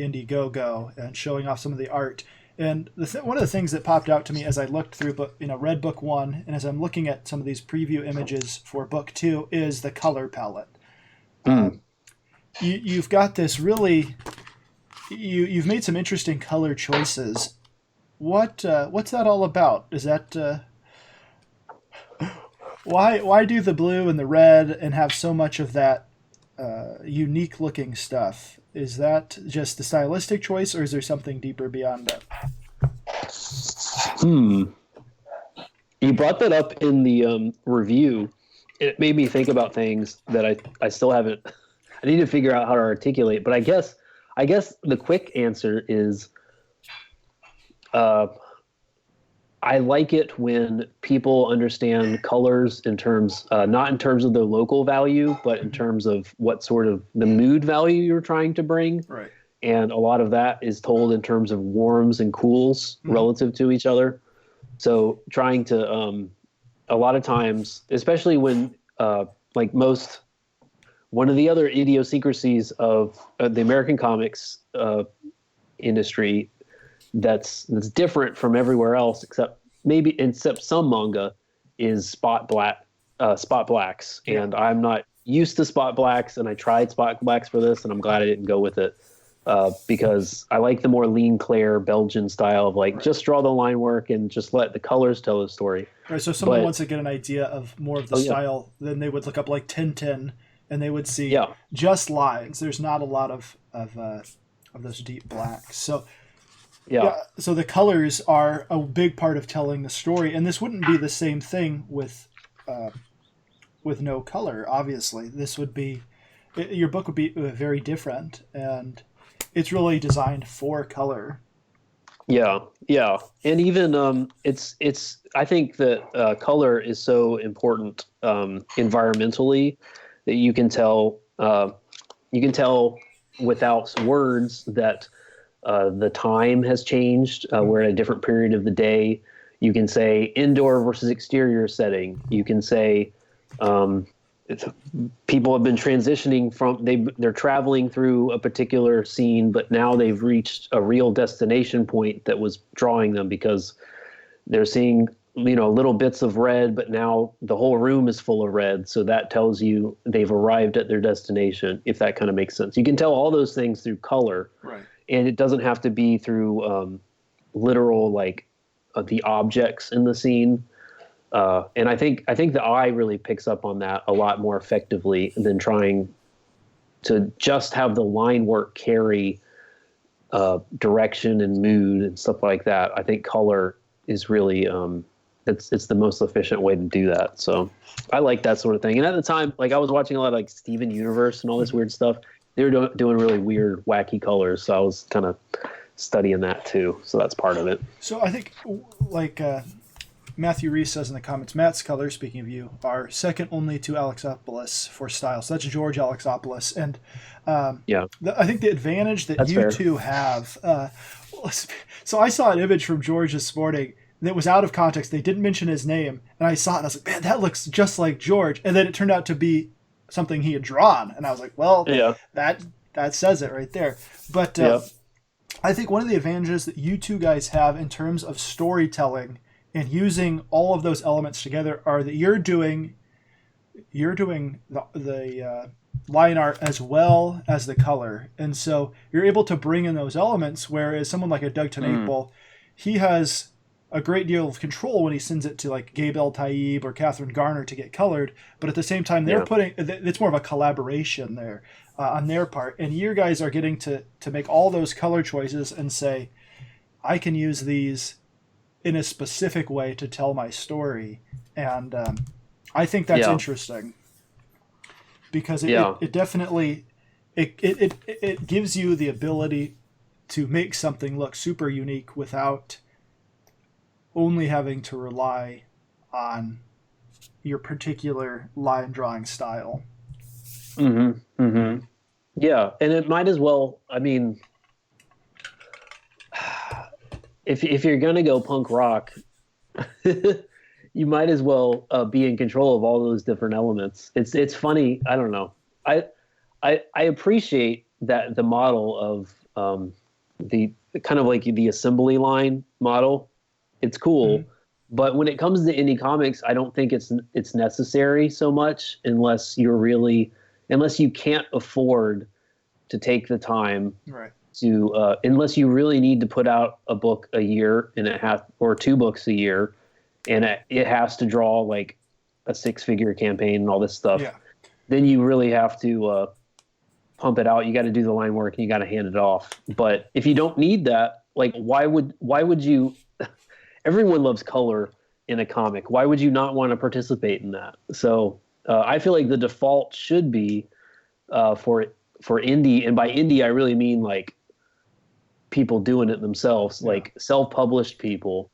Indiegogo and showing off some of the art. And one of the things that popped out to me as I looked through, read book 1, and as I'm looking at some of these preview images for book 2, is the color palette. You've got this really, you've made some interesting color choices. What's that all about? Is that why do the blue and the red and have so much of that unique looking stuff? Is that just the stylistic choice, or is there something deeper beyond that? You brought that up in the review, it made me think about things that I still haven't. I need to figure out how to articulate. But I guess the quick answer is, I like it when people understand colors in terms, not in terms of their local value, but in terms of what sort of the mood value you're trying to bring. Right. And a lot of that is told in terms of warms and cools relative to each other. So trying to, a lot of times, especially when, like most, one of the other idiosyncrasies of the American comics industry that's different from everywhere else, except some manga, is spot blacks. And I'm not used to spot blacks, and I tried spot blacks for this, and I'm glad I didn't go with it. Because I like the more lean clair Belgian style of like, just draw the line work and just let the colors tell the story. Right. So if someone wants to get an idea of more of the style, then they would look up like Tintin, and they would see just lines. There's not a lot of those deep blacks. So so the colors are a big part of telling the story, and this wouldn't be the same thing with no color. Obviously, this would be your book would be very different, and it's really designed for color. Yeah, and even it's I think that color is so important environmentally that you can tell without words that the time has changed. We're at a different period of the day. You can say indoor versus exterior setting. You can say people have been transitioning from they're traveling through a particular scene, but now they've reached a real destination point that was drawing them because they're seeing little bits of red, but now the whole room is full of red. So that tells you they've arrived at their destination, if that kind of makes sense. You can tell all those things through color, right? And it doesn't have to be through literal the objects in the scene. And I think the eye really picks up on that a lot more effectively than trying to just have the line work carry direction and mood and stuff like that. I think color is really it's the most efficient way to do that. So I like that sort of thing. And at the time, I was watching a lot of Steven Universe and all this weird stuff. They were doing really weird, wacky colors. So I was kind of studying that too. So that's part of it. So I think Matthew Reese says in the comments, Matt's colors, speaking of you, are second only to Alexopoulos for style. So that's George Alexopoulos. And I think the advantage that you two have, so I saw an image from George this morning that was out of context. They didn't mention his name. And I saw it and I was like, man, that looks just like George. And then it turned out to be something he had drawn. And I was like, well, that says it right there. But I think one of the advantages that you two guys have in terms of storytelling and using all of those elements together are that you're doing the line art as well as the color, and so you're able to bring in those elements. Whereas someone like a Doug Tenaple, he has a great deal of control when he sends it to Gabe El Taib or Catherine Garner to get colored, but at the same time they're putting it's more of a collaboration there on their part, and you guys are getting to make all those color choices and say, I can use these in a specific way to tell my story. And I think that's interesting because it definitely it gives you the ability to make something look super unique without only having to rely on your particular line drawing style. Yeah, and it might as well, if you're going to go punk rock, you might as well be in control of all those different elements. It's funny. I don't know. I appreciate that the model of the kind of the assembly line model. It's cool, but when it comes to indie comics, I don't think it's necessary so much unless you can't afford to take the time to unless you really need to put out a book a year or 2 books a year, and it has to draw a 6-figure campaign and all this stuff. Then you really have to pump it out. You got to do the line work and you got to hand it off. But if you don't need that, why would you? Everyone loves color in a comic. Why would you not want to participate in that? So I feel like the default should be for indie, and by indie I really mean like people doing it themselves, Yeah. like self-published people.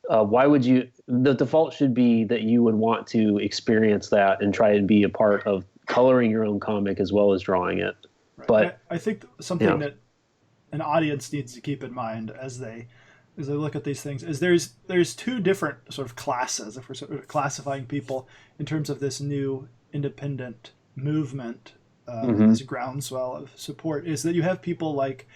Why would you? The default should be that you would want to experience that and try and be a part of coloring your own comic as well as drawing it. Right. And But I think something yeah, that an audience needs to keep in mind as they look at these things is there's two different sort of classes if we're sort of classifying people in terms of this new independent movement and hmm this groundswell of support is that you have people like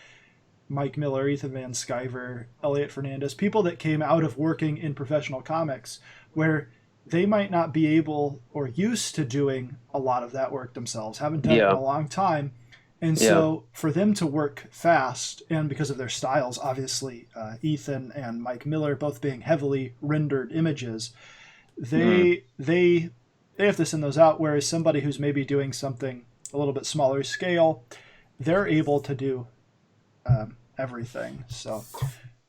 Mike Miller, Ethan Van Sciver, Elliot Fernandez, people that came out of working in professional comics where they might not be able or used to doing a lot of that work themselves, haven't done it in yeah, a long time. And yeah, so for them to work fast, and because of their styles, obviously, Ethan and Mike Miller both being heavily rendered images, mm, they have to send those out. Whereas somebody who's maybe doing something a little bit smaller scale, they're able to do everything. So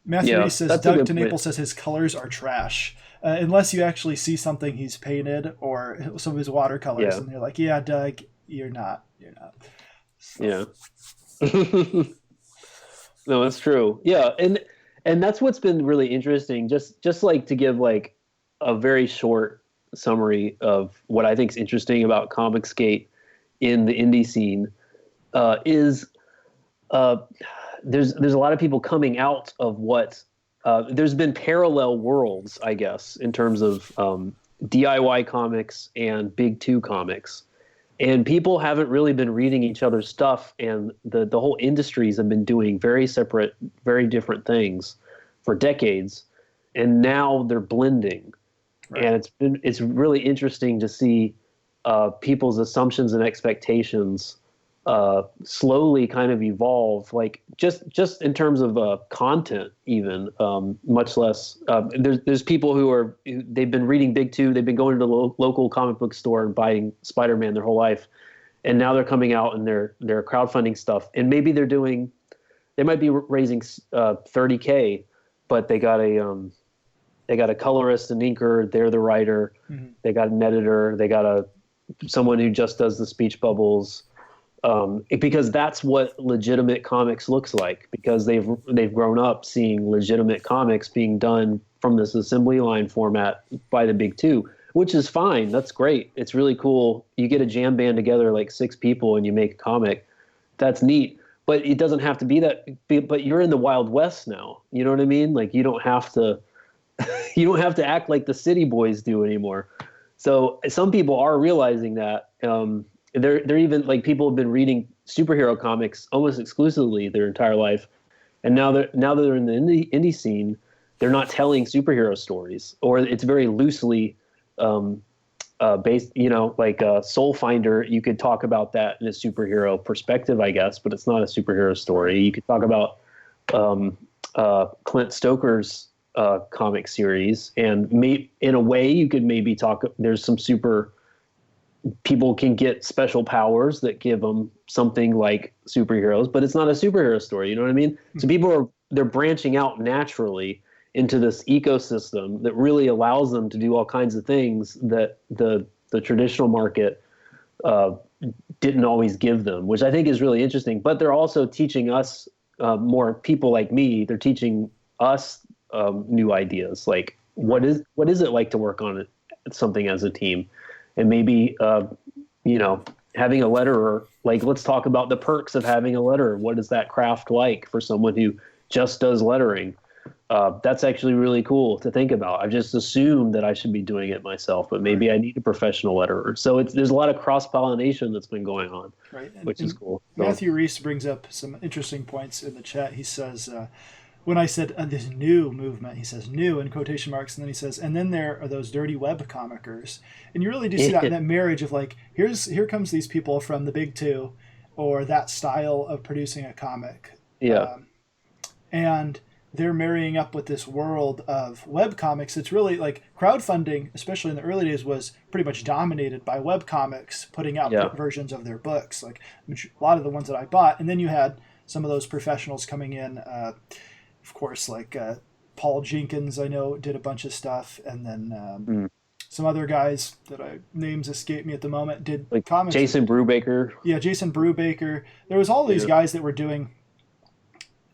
Matthew yeah. Reese says That's a Doug good point. TeNaples says his colors are trash. Unless you actually see something he's painted or some of his watercolors, Yeah, and you're like, yeah, Doug, you're not. You're not. So, yeah. No, that's true. Yeah, and that's what's been really interesting. Just like to give like a very short summary of what I think is interesting about Comicsgate in the indie scene is uh, there's a lot of people coming out of what there's been parallel worlds, I guess, in terms of DIY comics and Big Two comics, and people haven't really been reading each other's stuff, and the whole industries have been doing very separate, very different things for decades, and now they're blending, right. and it's really interesting to see people's assumptions and expectations slowly kind of evolve, like just in terms of content, even much less. There's people they've been reading Big Two, they've been going to the local comic book store and buying Spider-Man their whole life, and now they're coming out and they're crowdfunding stuff, and maybe they might be raising 30K, but they got a colorist, an inker, they're the writer, Mm-hmm. they got an editor, they got someone who just does the speech bubbles, because that's what legitimate comics looks like. Because they've grown up seeing legitimate comics being done from this assembly line format by the Big Two, which is fine. That's great. It's really cool. You get a jam band together, like 6 people, and you make a comic. That's neat. But it doesn't have to be that. But you're in the Wild West now. You know what I mean? Like you don't have to. You don't have to act like the city boys do anymore. So some people are realizing that. They're even like people have been reading superhero comics almost exclusively their entire life, and now they're in the indie scene. They're not telling superhero stories, or it's very loosely based. Like Soul Finder. You could talk about that in a superhero perspective, I guess, but it's not a superhero story. You could talk about Clint Stoker's comic series, and in a way, you could maybe talk. There's some super people can get special powers that give them something like superheroes, but it's not a superhero story. You know what I mean? So Mm-hmm. they're branching out naturally into this ecosystem that really allows them to do all kinds of things that the traditional market uh, didn't always give them, which I think is really interesting. But they're also teaching us more people like me. They're teaching us new ideas, like Right. what is it like to work on something as a team, and maybe you know having a letterer. Like let's talk about the perks of having a letterer. What is that craft like for someone who just does lettering? That's actually really cool to think about. I just assumed that I should be doing it myself, but Right. maybe I need a professional letterer. So there's a lot of cross pollination that's been going on, Right. which is And cool. So Matthew Reese brings up some interesting points in the chat. He says, when I said this new movement, he says new in quotation marks, and then he says, and then there are those dirty web comicers, and you really do see that in that marriage of like, here comes these people from the Big Two, or that style of producing a comic, yeah, and they're marrying up with this world of web comics. It's really like crowdfunding, especially in the early days, was pretty much dominated by web comics putting out yeah, print versions of their books. Like a lot of the ones that I bought, and then you had some of those professionals coming in. Of course, like Paul Jenkins, I know did a bunch of stuff, and then mm, some other guys that names escape me at the moment did Like comics. Jason Brubaker. Yeah, Jason Brubaker. There was all these guys that were doing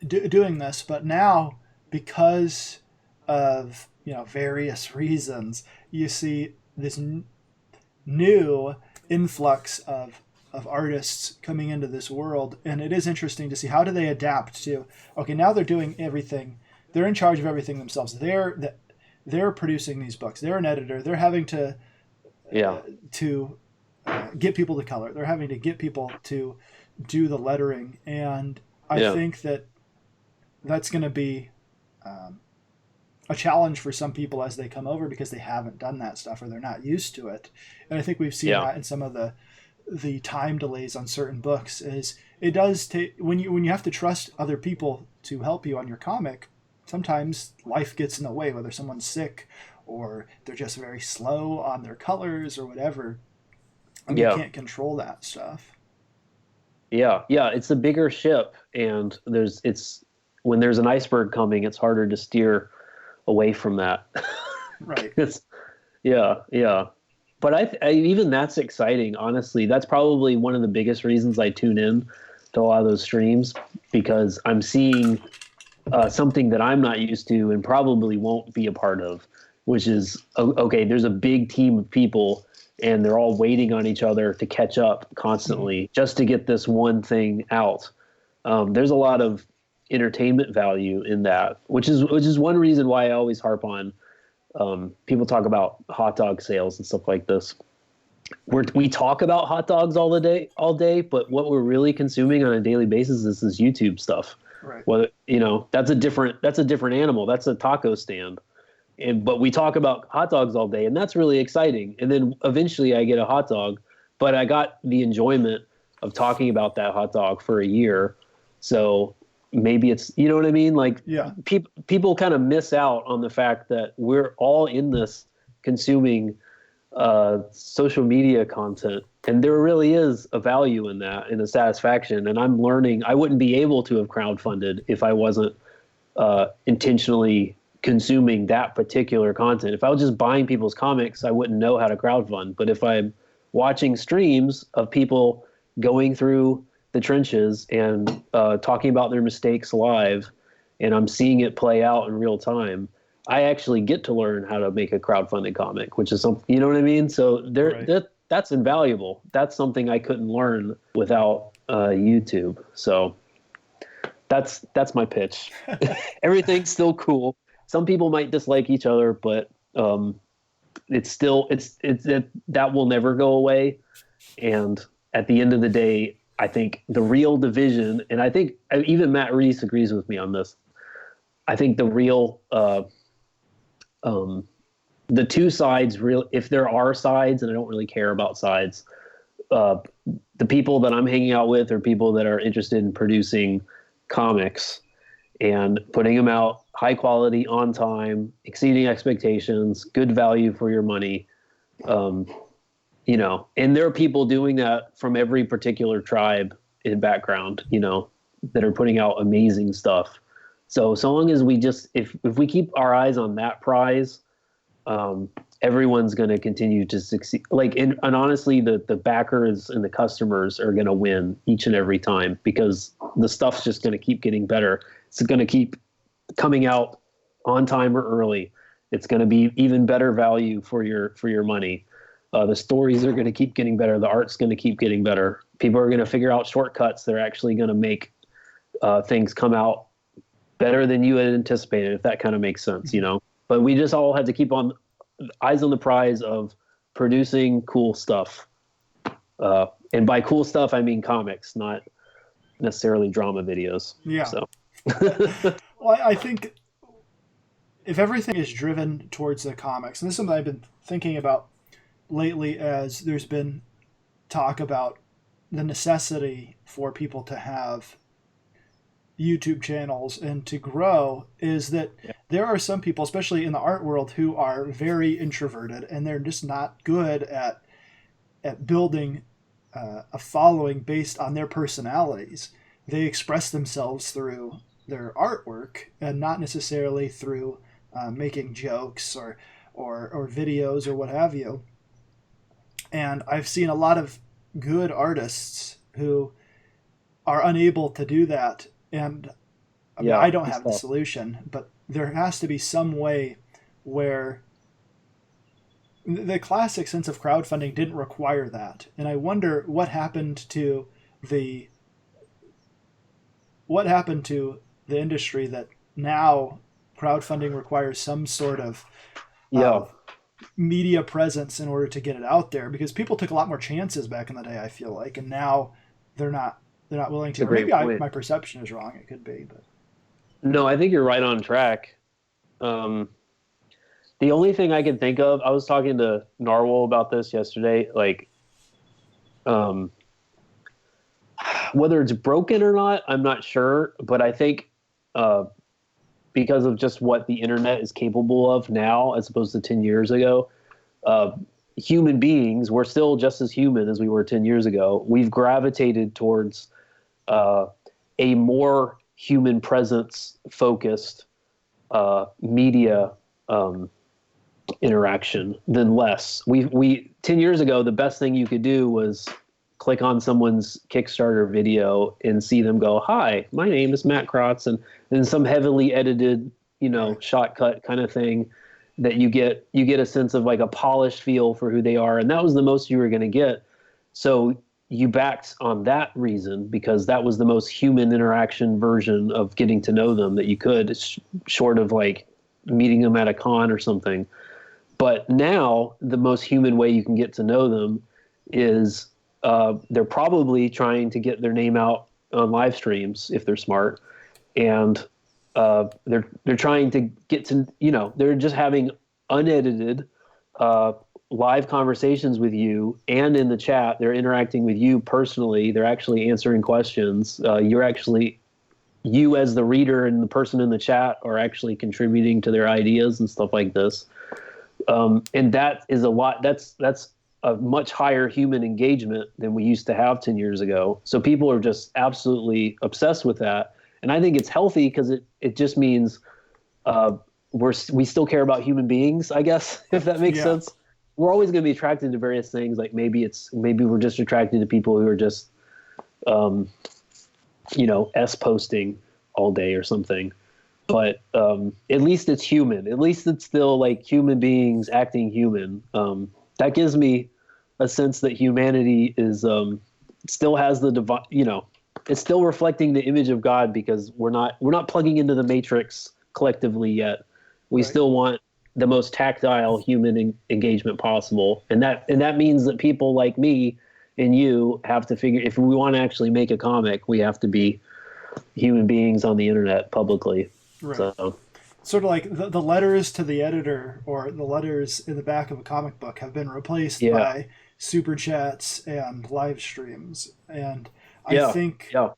this, but now because of various reasons, you see this new influx of artists coming into this world, and it is interesting to see how do they adapt to. Okay, now they're doing everything. They're in charge of everything themselves. They're producing these books. They're an editor. They're having to get people to color. They're having to get people to do the lettering, and I think that's going to be a challenge for some people as they come over because they haven't done that stuff or they're not used to it. And I think we've seen that in some of the time delays on certain books. Is it does take when you have to trust other people to help you on your comic. Sometimes life gets in the way, whether someone's sick or they're just very slow on their colors or whatever. And you can't control that stuff. Yeah, it's a bigger ship, and when there's an iceberg coming, it's harder to steer away from that. Right. Yeah. But I even that's exciting. Honestly, that's probably one of the biggest reasons I tune in to a lot of those streams, because I'm seeing something that I'm not used to and probably won't be a part of, which is okay. There's a big team of people, and they're all waiting on each other to catch up constantly just to get this one thing out. There's a lot of entertainment value in that, which is one reason why I always harp on. People talk about hot dog sales and stuff like this. We talk about hot dogs all day, but what we're really consuming on a daily basis is this YouTube stuff. Right. Well, that's a different animal. That's a taco stand. But we talk about hot dogs all day, and that's really exciting. And then eventually I get a hot dog, but I got the enjoyment of talking about that hot dog for a year. So maybe it's, you know what I mean? Like, people kind of miss out on the fact that we're all in this consuming social media content, and there really is a value in that and a satisfaction. And I'm learning. I wouldn't be able to have crowdfunded if I wasn't intentionally consuming that particular content. If I was just buying people's comics, I wouldn't know how to crowdfund. But if I'm watching streams of people going through the trenches and talking about their mistakes live, and I'm seeing it play out in real time, I actually get to learn how to make a crowdfunded comic, which is something, you know what I mean? So that's invaluable. That's something I couldn't learn without YouTube. So that's my pitch. Everything's still cool. Some people might dislike each other, but it's still that will never go away. And at the end of the day, I think the real division, and I think even Matt Reese agrees with me on this. I think the real the two sides, if there are sides, and I don't really care about sides, the people that I'm hanging out with are people that are interested in producing comics and putting them out high quality, on time, exceeding expectations, good value for your money. And there are people doing that from every particular tribe in background, that are putting out amazing stuff. So long as we if we keep our eyes on that prize, everyone's going to continue to succeed. And honestly, the backers and the customers are going to win each and every time, because the stuff's just going to keep getting better. It's going to keep coming out on time or early. It's going to be even better value for your money. The stories are going to keep getting better. The art's going to keep getting better. People are going to figure out shortcuts. They're actually going to make things come out better than you had anticipated, if that kind of makes sense, But we just all have to keep eyes on the prize of producing cool stuff. And by cool stuff, I mean comics, not necessarily drama videos. Yeah. So. Well, I think if everything is driven towards the comics, and this is something I've been thinking about lately, as there's been talk about the necessity for people to have YouTube channels and to grow, is that there are some people, especially in the art world, who are very introverted, and they're just not good at building a following based on their personalities. They express themselves through their artwork and not necessarily through making jokes or or videos or what have you. And I've seen a lot of good artists who are unable to do that. And I mean, Yeah, I don't it's have the tough. solution, but there has to be some way where the classic sense of crowdfunding didn't require that. And I wonder the what happened to the industry that now crowdfunding requires some sort Yeah, of media presence in order to get it out there, because people took a lot more chances back in the day, I feel like, and now they're not they're not willing it's to. a Or maybe great point. my perception is wrong. It could be, but No, I think you're right on track. Um, the only thing I can think of, I was talking to Narwhal about this yesterday, like um, whether it's broken or not, I'm not sure, but I think uh, because of just what the internet is capable of now as opposed to 10 years ago, uh, human beings, we're still just as human as we were 10 years ago. We've gravitated towards uh, a more human presence focused media um, interaction than less. We 10 years ago, the best thing you could do was click on someone's Kickstarter video and see them go, "Hi, my name is Matt Crotts," and then some heavily edited, right, shortcut kind of thing that you get a sense of like a polished feel for who they are, and that was the most you were going to get. So you backed on that reason because that was the most human interaction version of getting to know them that you could, short of like meeting them at a con or something. But now the most human way you can get to know them is they're probably trying to get their name out on live streams if they're smart, and they're trying to get to they're just having unedited uh, live conversations with you, and in the chat they're interacting with you personally. They're actually answering questions. You as the reader and the person in the chat are actually contributing to their ideas and stuff like this. And that is a lot. That's a much higher human engagement than we used to have 10 years ago. So people are just absolutely obsessed with that. And I think it's healthy because it just means uh, we still care about human beings, I guess, if that makes yeah, sense. We're always going to be attracted to various things. Like maybe we're just attracted to people who are just, um, S posting all day or something. But at least it's human. At least it's still like human beings acting human. That gives me a sense that humanity is still has the divine. It's still reflecting the image of God because we're not plugging into the matrix collectively yet. We right. still want the most tactile human engagement possible, and that means that people like me and you have to figure if we want to actually make a comic, we have to be human beings on the internet publicly. Right. So Sort of like the letters to the editor or the letters in the back of a comic book have been replaced yeah, by super chats and live streams. And I yeah, think yeah,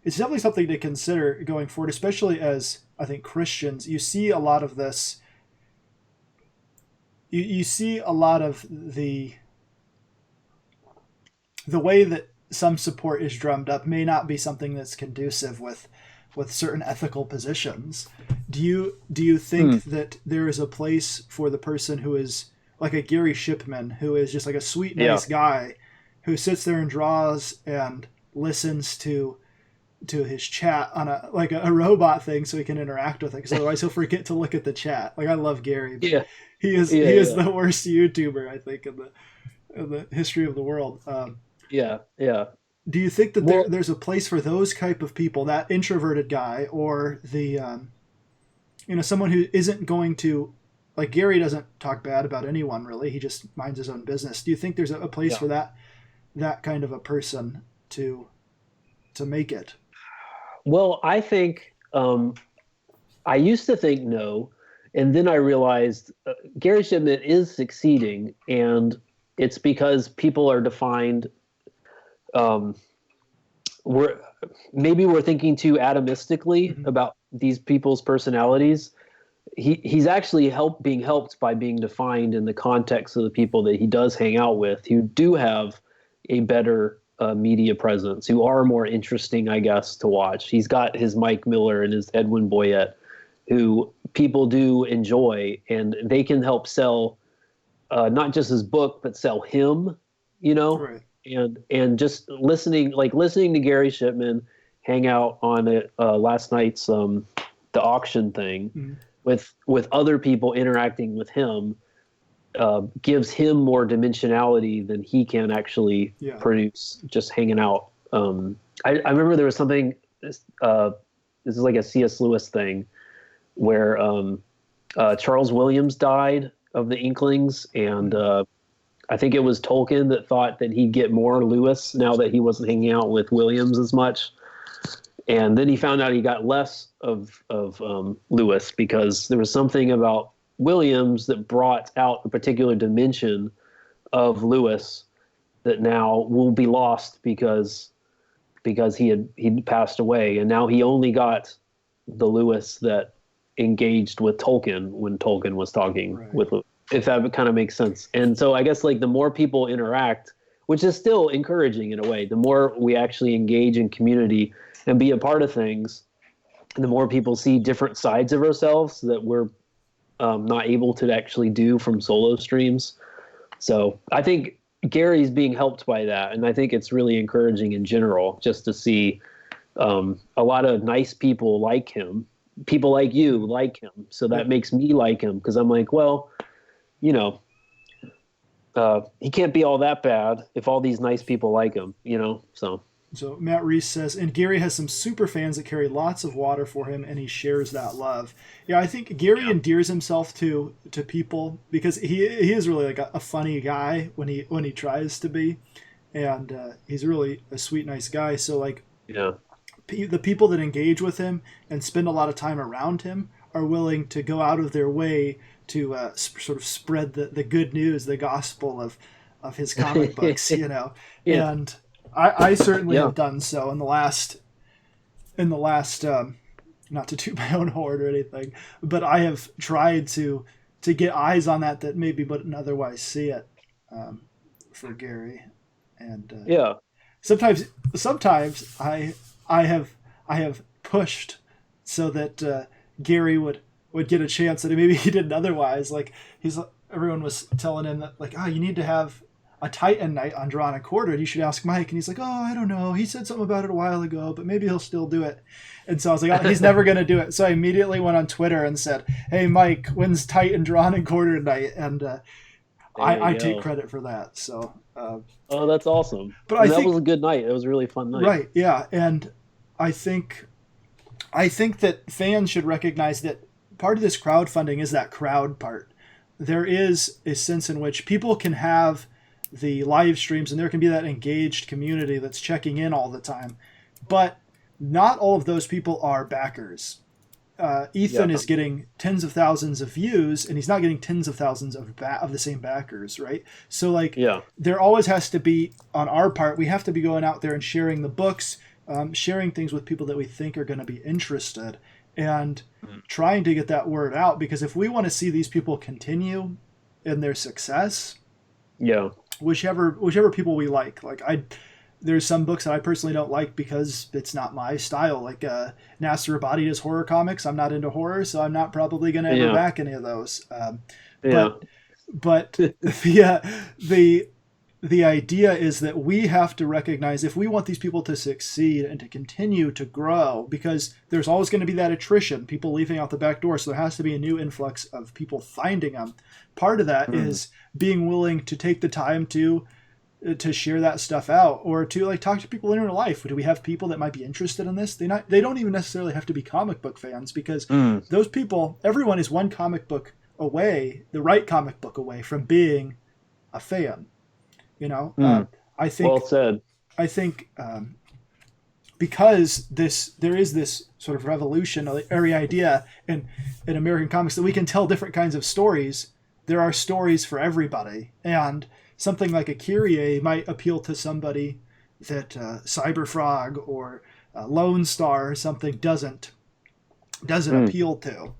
it's definitely something to consider going forward, especially as I think Christians, you see a lot of this. You see a lot of the way that some support is drummed up may not be something that's conducive with certain ethical positions. Do you hmm, think that there is a place for the person who is like a Gary Shipman, who is just like a sweet, yeah, nice guy who sits there and draws and listens to his chat on a robot thing so he can interact with it, because otherwise he'll forget to look at the chat. Like, I love Gary, but yeah, yeah, he is yeah, the worst YouTuber, I think, in the history of the world. yeah, yeah. Do you think that Well, there's a place for those type of people, that introverted guy, or the someone who isn't going to, like, Gary doesn't talk bad about anyone really, he just minds his own business. Do you think there's a place yeah. for that kind of a person to make it? Well, I think I used to think no, and then I realized Gary Shipman is succeeding, and it's because people are defined. Um, we're maybe we're thinking too atomistically Mm-hmm. about these people's personalities. He's actually being helped by being defined in the context of the people that he does hang out with, who do have a better media presence, who are more interesting, I guess, to watch. He's got his Mike Miller and his Edwin Boyette, who people do enjoy, and they can help sell not just his book, but sell him, you know, Right. and just listening to Gary Shipman hang out on it last night's the auction thing Mm. with other people interacting with him gives him more dimensionality than he can actually Yeah. produce just hanging out. I remember there was something. This is like a C.S. Lewis thing where Charles Williams died of the Inklings, and I think it was Tolkien that thought that he'd get more Lewis now that he wasn't hanging out with Williams as much. And then he found out he got less of Lewis because there was something about Williams that brought out a particular dimension of Lewis that now will be lost because he'd passed away, and now he only got the Lewis that engaged with Tolkien when Tolkien was talking Right. with Lewis, if that kind of makes sense. And so I guess like the more people interact, which is still encouraging in a way, the more we actually engage in community and be a part of things, the more people see different sides of ourselves that we're not able to actually do from solo streams. So I think Gary's being helped by that, and I think it's really encouraging in general just to see a lot of nice people like him, people like you like him. So that makes me like him because I'm like, well, you know, he can't be all that bad if all these nice people like him, you know. So Matt Reese says, and Gary has some super fans that carry lots of water for him, and he shares that love. Yeah, I think Gary endears himself to people because he is really like a funny guy when he tries to be, and he's really a sweet, nice guy. So like, yeah, the people that engage with him and spend a lot of time around him are willing to go out of their way to sort of spread the good news, the gospel of his comic books, you know, yeah. and. I certainly have done so in the last not to toot my own horn or anything, but I have tried to get eyes on that maybe wouldn't otherwise see it for Gary, and Yeah. sometimes I have pushed so that Gary would get a chance that maybe he didn't otherwise. Like everyone was telling him that like, oh, you need to have a Titan night on Drawn and Quartered. You should ask Mike. And he's like, oh, I don't know. He said something about it a while ago, but maybe he'll still do it. And so I was like, oh, he's never going to do it. So I immediately went on Twitter and said, hey, Mike, when's Titan Drawn and Quartered night? And I take credit for that. So. Oh, that's awesome. But that was a good night. It was a really fun night. Right. Yeah. And I think that fans should recognize that part of this crowdfunding is that crowd part. There is a sense in which people can have the live streams and there can be that engaged community that's checking in all the time, but not all of those people are backers. Ethan is getting tens of thousands of views and he's not getting tens of thousands of the same backers, right? So like there always has to be, on our part, we have to be going out there and sharing the books, sharing things with people that we think are going to be interested, and trying to get that word out, because if we want to see these people continue in their success, whichever people we like there's some books that I personally don't like because it's not my style, like Nasser Abadi does horror comics. I'm not into horror, so I'm not probably going to ever back any of those, but the idea is that we have to recognize, if we want these people to succeed and to continue to grow, because there's always going to be that attrition, people leaving out the back door, so there has to be a new influx of people finding them. Part of that is being willing to take the time to share that stuff out, or to like talk to people in real life. Do we have people that might be interested in this? They don't even necessarily have to be comic book fans, because those people, everyone is one comic book away, the right comic book away from being a fan. You know, I think. Well said. I think because there is this sort of revolutionary idea in American comics that we can tell different kinds of stories. There are stories for everybody, and something like a Kyrie might appeal to somebody that Cyberfrog or Lone Star or something doesn't appeal to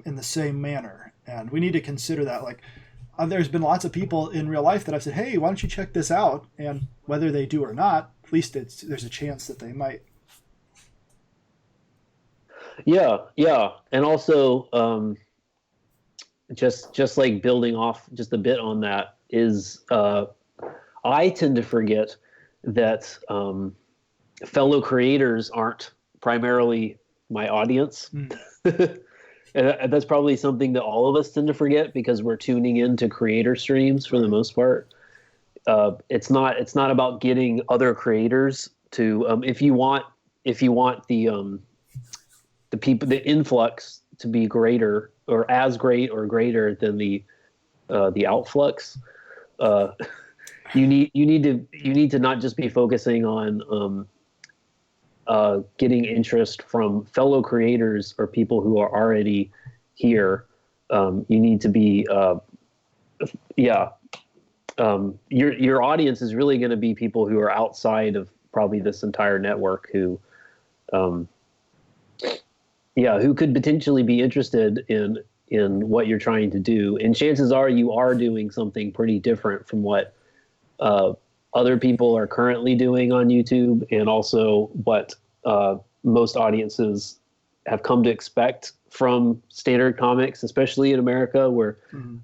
in the same manner. And we need to consider that. Like, there's been lots of people in real life that I've said, hey, why don't you check this out? And whether they do or not, at least there's a chance that they might. Yeah, and also just like building off just a bit on that is I tend to forget that fellow creators aren't primarily my audience. Mm, And that's probably something that all of us tend to forget because we're tuning into creator streams for the right. most part. It's not about getting other creators to if you want the people the influx to be greater or as great or greater than the outflux. Uh, you need to not just be focusing on getting interest from fellow creators or people who are already here. You need to be yeah. Your audience is really going to be people who are outside of probably this entire network um, who could potentially be interested in what you're trying to do. And chances are you are doing something pretty different from what uh, other people are currently doing on YouTube, and also what most audiences have come to expect from standard comics, especially in America, where Mm,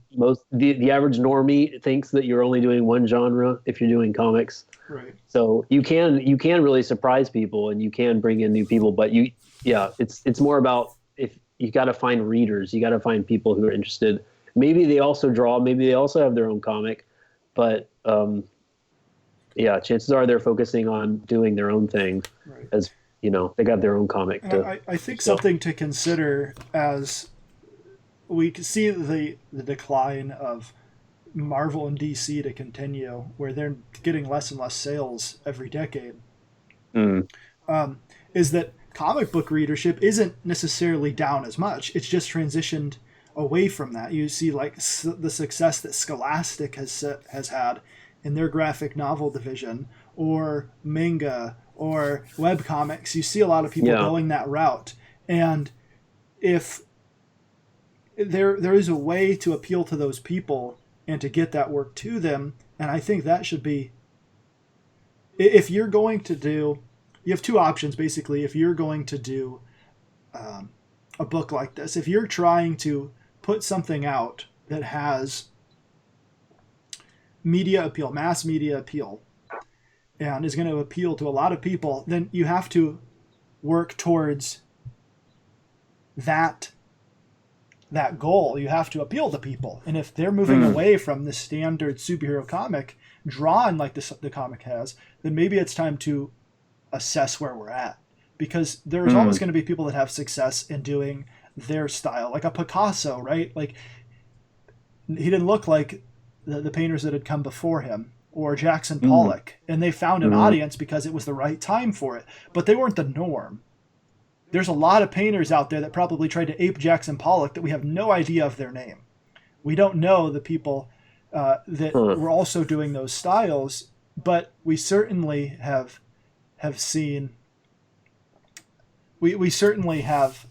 the average normie thinks that you're only doing one genre if you're doing comics. right. So you can really surprise people and you can bring in new people, but it's more about if you got to find readers, you got to find people who are interested. Maybe they also draw, maybe they also have their own comic, but yeah, chances are they're focusing on doing their own thing, Right. as they got their own comic And to I think sell. something to consider as we can see the decline of Marvel and DC to continue, where they're getting less and less sales every decade, Mm, um, is that comic book readership isn't necessarily down as much. It's just transitioned away from that. You see, like the success that Scholastic has had in their graphic novel division, or manga, or web comics. You see a lot of people yeah, going that route, and if there is a way to appeal to those people and to get that work to them, and I think that should be, if you're going to do, you have two options basically. If you're going to do um, a book like this, if you're trying to put something out that has media appeal, mass media appeal, and is going to appeal to a lot of people, then you have to work towards that goal. You have to appeal to people, and if they're moving mm, away from the standard superhero comic drawn like the comic has, then maybe it's time to assess where we're at, because there's always mm, going to be people that have success in doing their style, like a Picasso, right? Like, he didn't look like the painters that had come before him, or Jackson mm, Pollock, and they found an mm, audience because it was the right time for it, but they weren't the norm. There's a lot of painters out there that probably tried to ape Jackson Pollock that we have no idea of their name. We don't know the people that huh, were also doing those styles, but we certainly have seen, we certainly have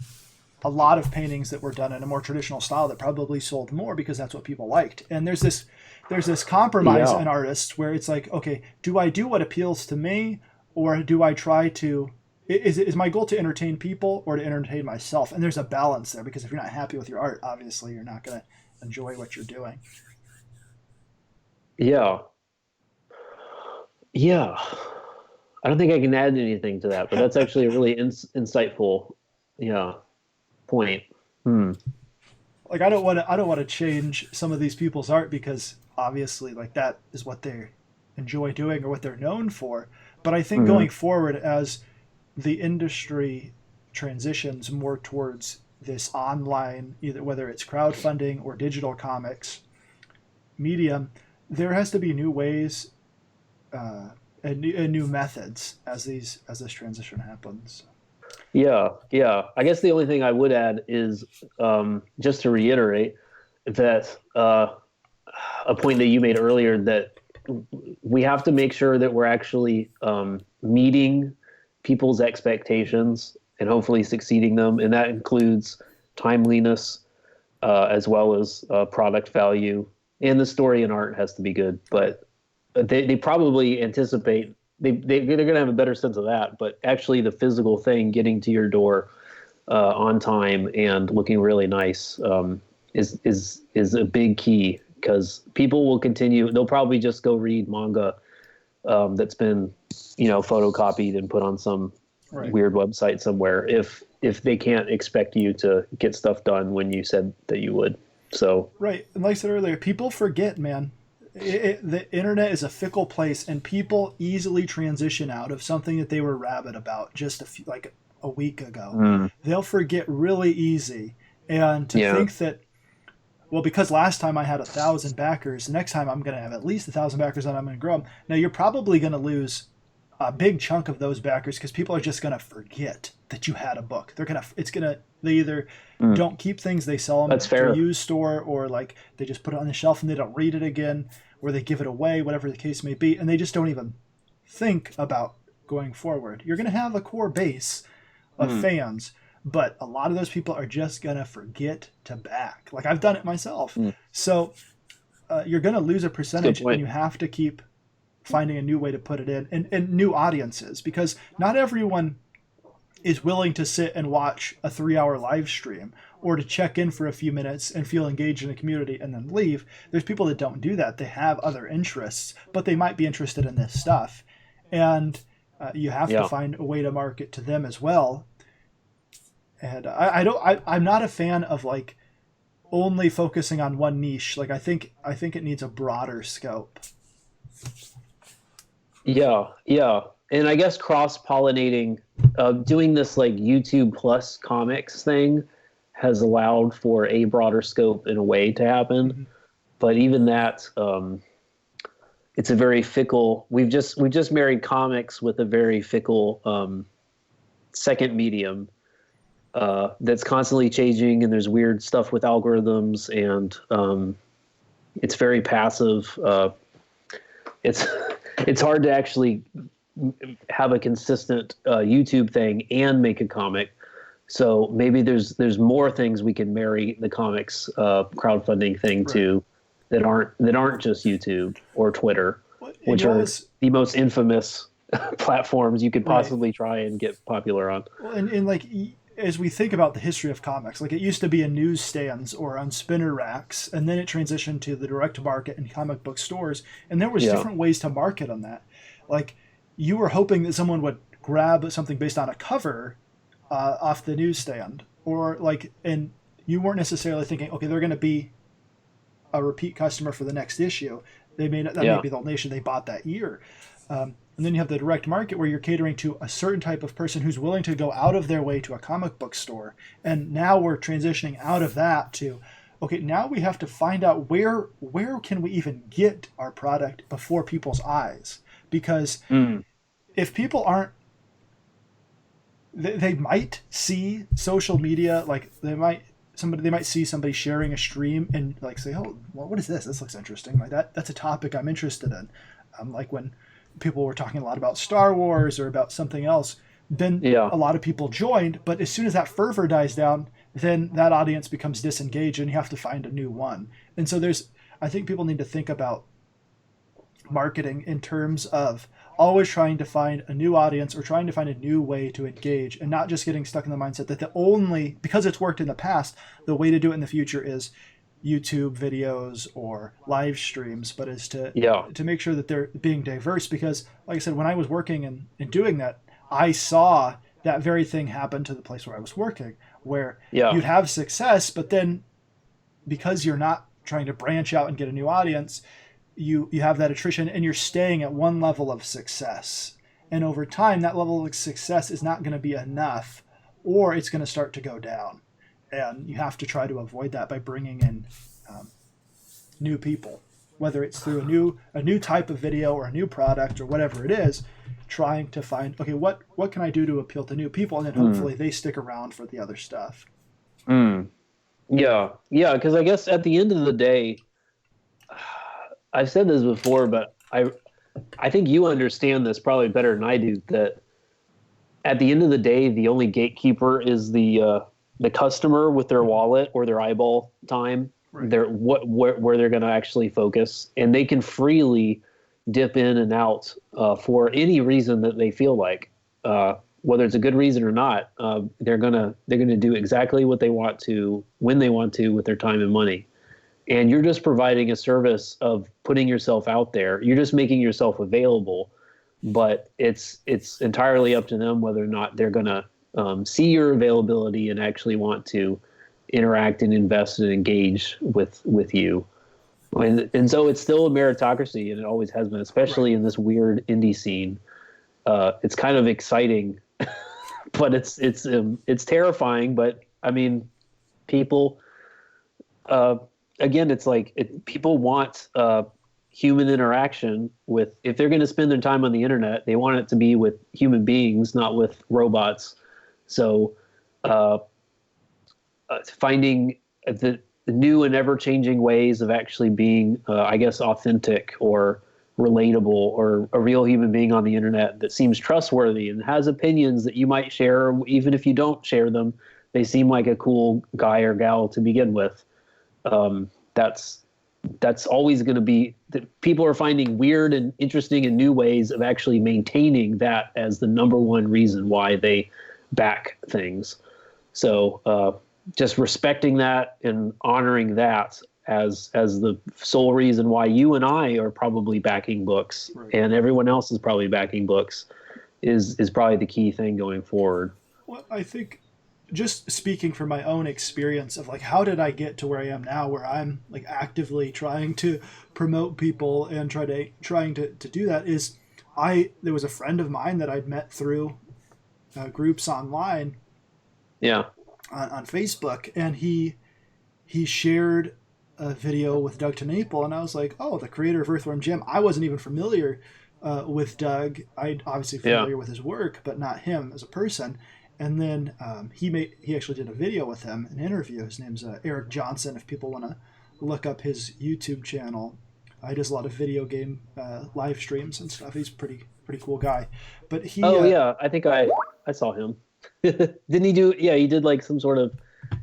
a lot of paintings that were done in a more traditional style that probably sold more because that's what people liked. And there's this compromise yeah, in artists where it's like, okay, do I do what appeals to me, or do I try to, is my goal to entertain people or to entertain myself? And there's a balance there, because if you're not happy with your art, obviously you're not going to enjoy what you're doing. yeah, yeah. I don't think I can add anything to that, but that's actually a really insightful, yeah, point. Hmm. Like, I don't want to change some of these people's art, because obviously, like, that is what they enjoy doing or what they're known for. But I think Hmm. going forward, as the industry transitions more towards this online, either whether it's crowdfunding or digital comics medium, there has to be new ways, and new methods as this transition happens. Yeah, yeah. I guess the only thing I would add is just to reiterate that a point that you made earlier, that we have to make sure that we're actually meeting people's expectations and hopefully succeeding them, and that includes timeliness as well as product value, and the story and art has to be good. Right. But they probably anticipate they're going to have a better sense of that, but actually the physical thing getting to your door on time and looking really nice is a big key, because people will continue. They'll probably just go read manga that's been, photocopied and put on some Right. weird website somewhere if they can't expect you to get stuff done when you said that you would. So Right. And like I said earlier, people forget, man. The internet is a fickle place, and people easily transition out of something that they were rabid about just like a week ago. They'll forget really easy. And to yeah, think that, well, because last time I had 1,000 backers, the next time I'm going to have at least 1,000 backers, and I'm going to grow them. Now, you're probably going to lose a big chunk of those backers because people are just going to forget that you had a book. They either don't keep things, they sell them that's to a fair. used store, or like they just put it on the shelf and they don't read it again, or they give it away, whatever the case may be, and they just don't even think about going forward. You're going to have a core base of fans, but a lot of those people are just going to forget to back. Like I've done it myself. So you're going to lose a percentage, and you have to keep finding a new way to put it in, and new audiences, because not everyone is willing to sit and watch a 3-hour live stream or to check in for a few minutes and feel engaged in the community and then leave. There's people that don't do that. They have other interests, but they might be interested in this stuff. And you have to find a way to market to them as well. And I'm not a fan of like only focusing on one niche. Like I think it needs a broader scope. Yeah. And I guess cross-pollinating, doing this like YouTube plus comics thing has allowed for a broader scope in a way to happen. Mm-hmm. But even that, it's a very fickle. We've just married comics with a very fickle second medium that's constantly changing, and there's weird stuff with algorithms, and it's very passive. It's hard to actually have a consistent YouTube thing and make a comic. So maybe there's more things we can marry the comics crowdfunding thing to that aren't just YouTube or Twitter, which are the most infamous platforms you could possibly try and get popular on. Well, and like as we think about the history of comics, like it used to be in newsstands or on spinner racks, and then it transitioned to the direct market and comic book stores, and there was different ways to market on that. Like you were hoping that someone would grab something based on a cover off the newsstand, or like, and you weren't necessarily thinking, okay, they're going to be a repeat customer for the next issue. They may not, that may be the nation they bought that year. And then you have the direct market where you're catering to a certain type of person who's willing to go out of their way to a comic book store. And now we're transitioning out of that to, okay, now we have to find out where can we even get our product before people's eyes? Because if people aren't, they might see social media, like they might see somebody sharing a stream and like say, oh, well, what is this? This looks interesting. Like that's a topic I'm interested in. Like when people were talking a lot about Star Wars or about something else, then a lot of people joined. But as soon as that fervor dies down, then that audience becomes disengaged and you have to find a new one. And so I think people need to think about marketing in terms of always trying to find a new audience or trying to find a new way to engage, and not just getting stuck in the mindset that because it's worked in the past, the way to do it in the future is YouTube videos or live streams, but is to make sure that they're being diverse. Because like I said, when I was working and doing that, I saw that very thing happen to the place where I was working, where you'd have success, but then because you're not trying to branch out and get a new audience, you have that attrition and you're staying at one level of success. And over time, that level of success is not going to be enough, or it's going to start to go down. And you have to try to avoid that by bringing in new people, whether it's through a new type of video or a new product or whatever it is, trying to find, okay, what can I do to appeal to new people? And then hopefully they stick around for the other stuff. Yeah, because I guess at the end of the day, I've said this before, but I think you understand this probably better than I do, that at the end of the day, the only gatekeeper is the customer with their wallet or their eyeball time, where they're going to actually focus, and they can freely dip in and out for any reason that they feel like. whether it's a good reason or not, they're gonna do exactly what they want to when they want to with their time and money. And you're just providing a service of putting yourself out there. You're just making yourself available, but it's entirely up to them whether or not they're gonna see your availability and actually want to interact and invest and engage with you. And so it's still a meritocracy, and it always has been, especially in this weird indie scene. It's kind of exciting, but it's terrifying. But I mean, people, again, it's like people want human interaction with. If they're going to spend their time on the internet, they want it to be with human beings, not with robots. So, finding the new and ever-changing ways of actually being, I guess, authentic or relatable or a real human being on the internet that seems trustworthy and has opinions that you might share, even if you don't share them, they seem like a cool guy or gal to begin with. That's always going to be that people are finding weird and interesting and new ways of actually maintaining that as the number one reason why they back things. So, just respecting that and honoring that as the sole reason why you and I are probably backing books, right, and everyone else is probably backing books is probably the key thing going forward. Well, I think just speaking from my own experience of like how did I get to where I am now, where I'm like actively trying to promote people and trying to do that, is there was a friend of mine that I'd met through groups online. Yeah. On Facebook, and he shared a video with Doug TenNapel, and I was like, oh, the creator of Earthworm Jim. I wasn't even familiar with Doug. I obviously familiar with his work, but not him as a person. And then he actually did a video with him, an interview. His name's Eric Johnson. If people want to look up his YouTube channel, he does a lot of video game live streams and stuff. He's pretty cool guy. But he. Oh yeah, I think I saw him. Didn't he do? Yeah, he did like some sort of.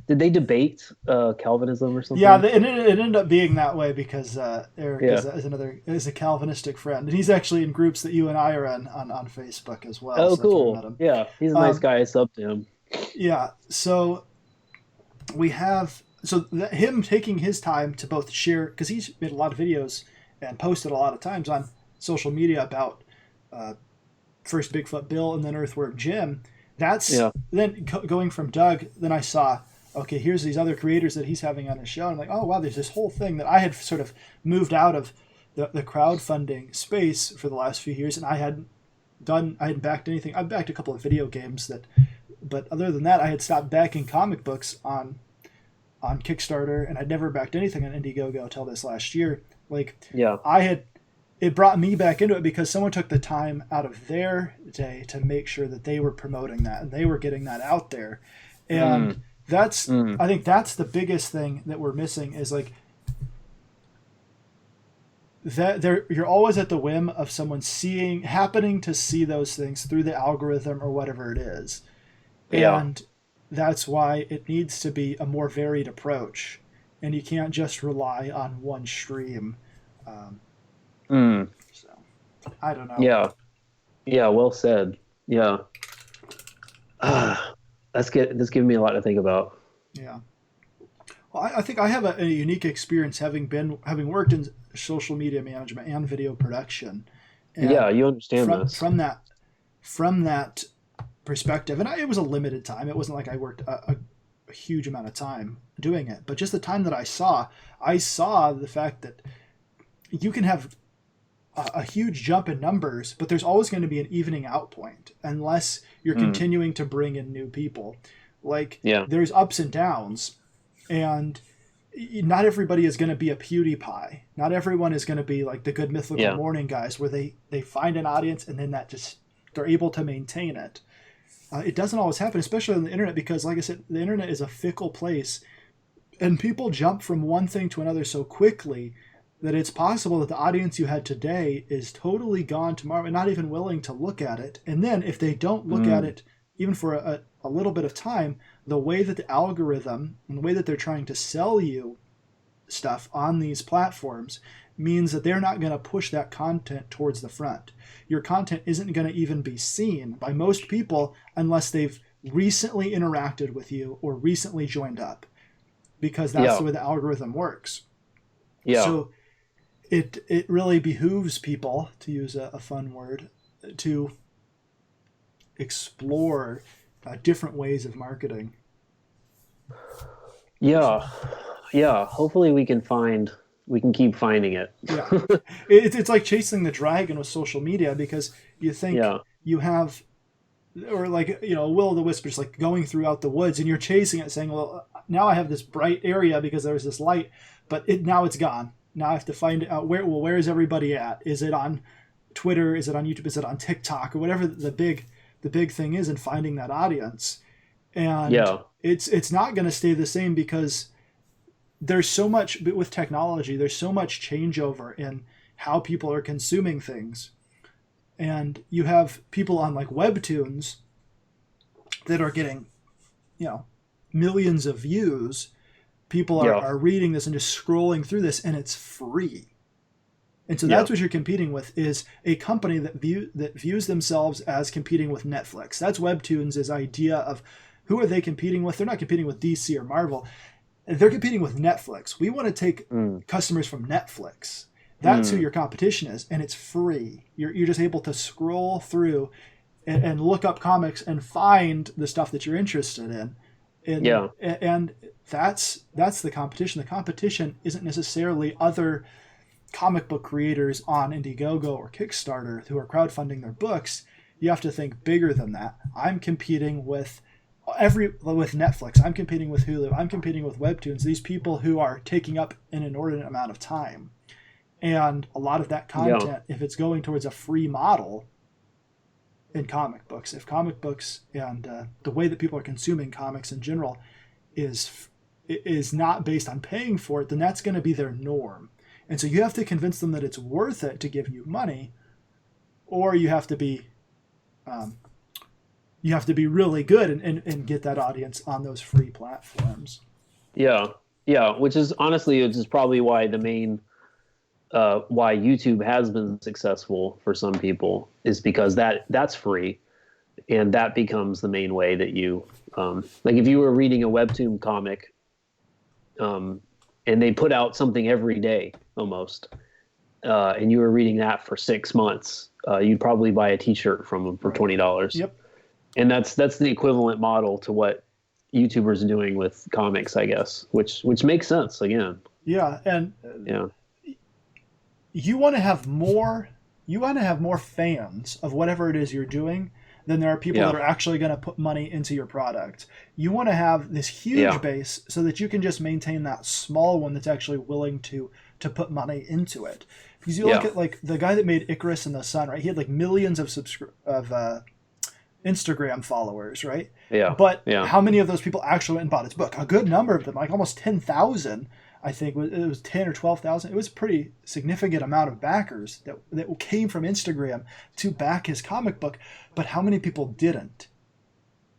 Did they debate Calvinism or something? Yeah, it ended up being that way because Eric is a Calvinistic friend, and he's actually in groups that you and I are in on Facebook as well. Oh, so cool! Yeah, he's a nice guy. I sub to him. Yeah, so we have him taking his time to both share, because he's made a lot of videos and posted a lot of times on social media about first Bigfoot Bill and then Earthworm Jim. Then going from Doug, then I saw, okay, here's these other creators that he's having on his show. And I'm like, oh, wow, there's this whole thing that I had sort of moved out of the crowdfunding space for the last few years. And I hadn't backed anything. I've backed a couple of video games but other than that, I had stopped backing comic books on Kickstarter, and I'd never backed anything on Indiegogo until this last year. It brought me back into it because someone took the time out of their day to make sure that they were promoting that and they were getting that out there. And I think that's the biggest thing that we're missing, is like that you're always at the whim of someone happening to see those things through the algorithm or whatever it is. And that's why it needs to be a more varied approach, and you can't just rely on one stream. So I don't know. Yeah, well said. Yeah. That's giving me a lot to think about. Yeah. Well, I think I have a unique experience having worked in social media management and video production. And yeah, you understand this from that perspective, and it was a limited time. It wasn't like I worked a huge amount of time doing it, but just the time that I saw the fact that you can have a huge jump in numbers, but there's always going to be an evening out point unless you're continuing to bring in new people. There's ups and downs, and not everybody is going to be a PewDiePie. Not everyone is going to be like the Good Mythical Morning guys, where they find an audience and then they're able to maintain it. It doesn't always happen, especially on the internet, because like I said, the internet is a fickle place, and people jump from one thing to another so quickly that it's possible that the audience you had today is totally gone tomorrow and not even willing to look at it. And then if they don't look at it, even for a little bit of time, the way that the algorithm and the way that they're trying to sell you stuff on these platforms means that they're not going to push that content towards the front. Your content isn't going to even be seen by most people unless they've recently interacted with you or recently joined up, because that's the way the algorithm works. So it really behooves people, to use a fun word, to explore different ways of marketing. Hopefully we can keep finding it. It's like chasing the dragon with social media, because you think you have, or like, will o' the wisp, just like going throughout the woods, and you're chasing it saying, well, now I have this bright area because there's this light, but now it's gone. Now I have to find out where is everybody at? Is it on Twitter? Is it on YouTube? Is it on TikTok? Or whatever the big thing is in finding that audience. And it's not going to stay the same, because there's so much with technology. There's so much changeover in how people are consuming things. And you have people on like Webtoons that are getting, millions of views. People are reading this and just scrolling through this, and it's free. And so that's what you're competing with, is a company that views themselves as competing with Netflix. That's Webtoons' idea of who are they competing with. They're not competing with DC or Marvel. They're competing with Netflix. We want to take customers from Netflix. That's who your competition is, and it's free. You're just able to scroll through and look up comics and find the stuff that you're interested in. And that's the competition. The competition isn't necessarily other comic book creators on Indiegogo or Kickstarter who are crowdfunding their books. You have to think bigger than that. I'm competing with Netflix. I'm competing with Hulu. I'm competing with Webtoons. These people who are taking up an inordinate amount of time. And a lot of that content, if it's going towards a free model in comic books, if comic books and the way that people are consuming comics in general is not based on paying for it, then that's going to be their norm. And so you have to convince them that it's worth it to give you money, or you have to be really good and get that audience on those free platforms. Which is honestly, probably why the main why YouTube has been successful for some people, is because that's free, and that becomes the main way that you like if you were reading a Webtoon comic and they put out something every day almost, and you were reading that for 6 months, you'd probably buy a t-shirt from them for $20. Yep. And that's the equivalent model to what YouTubers are doing with comics, I guess, which makes sense again. You want to have more fans of whatever it is you're doing than there are people that are actually going to put money into your product. You want to have this huge base so that you can just maintain that small one that's actually willing to put money into it. Because you look at like the guy that made Icarus and the Sun, right? He had like millions of Instagram followers, right? But how many of those people actually went and bought his book? A good number of them, like almost 10,000. I think it was 10 or 12,000. It was a pretty significant amount of backers that came from Instagram to back his comic book. But how many people didn't?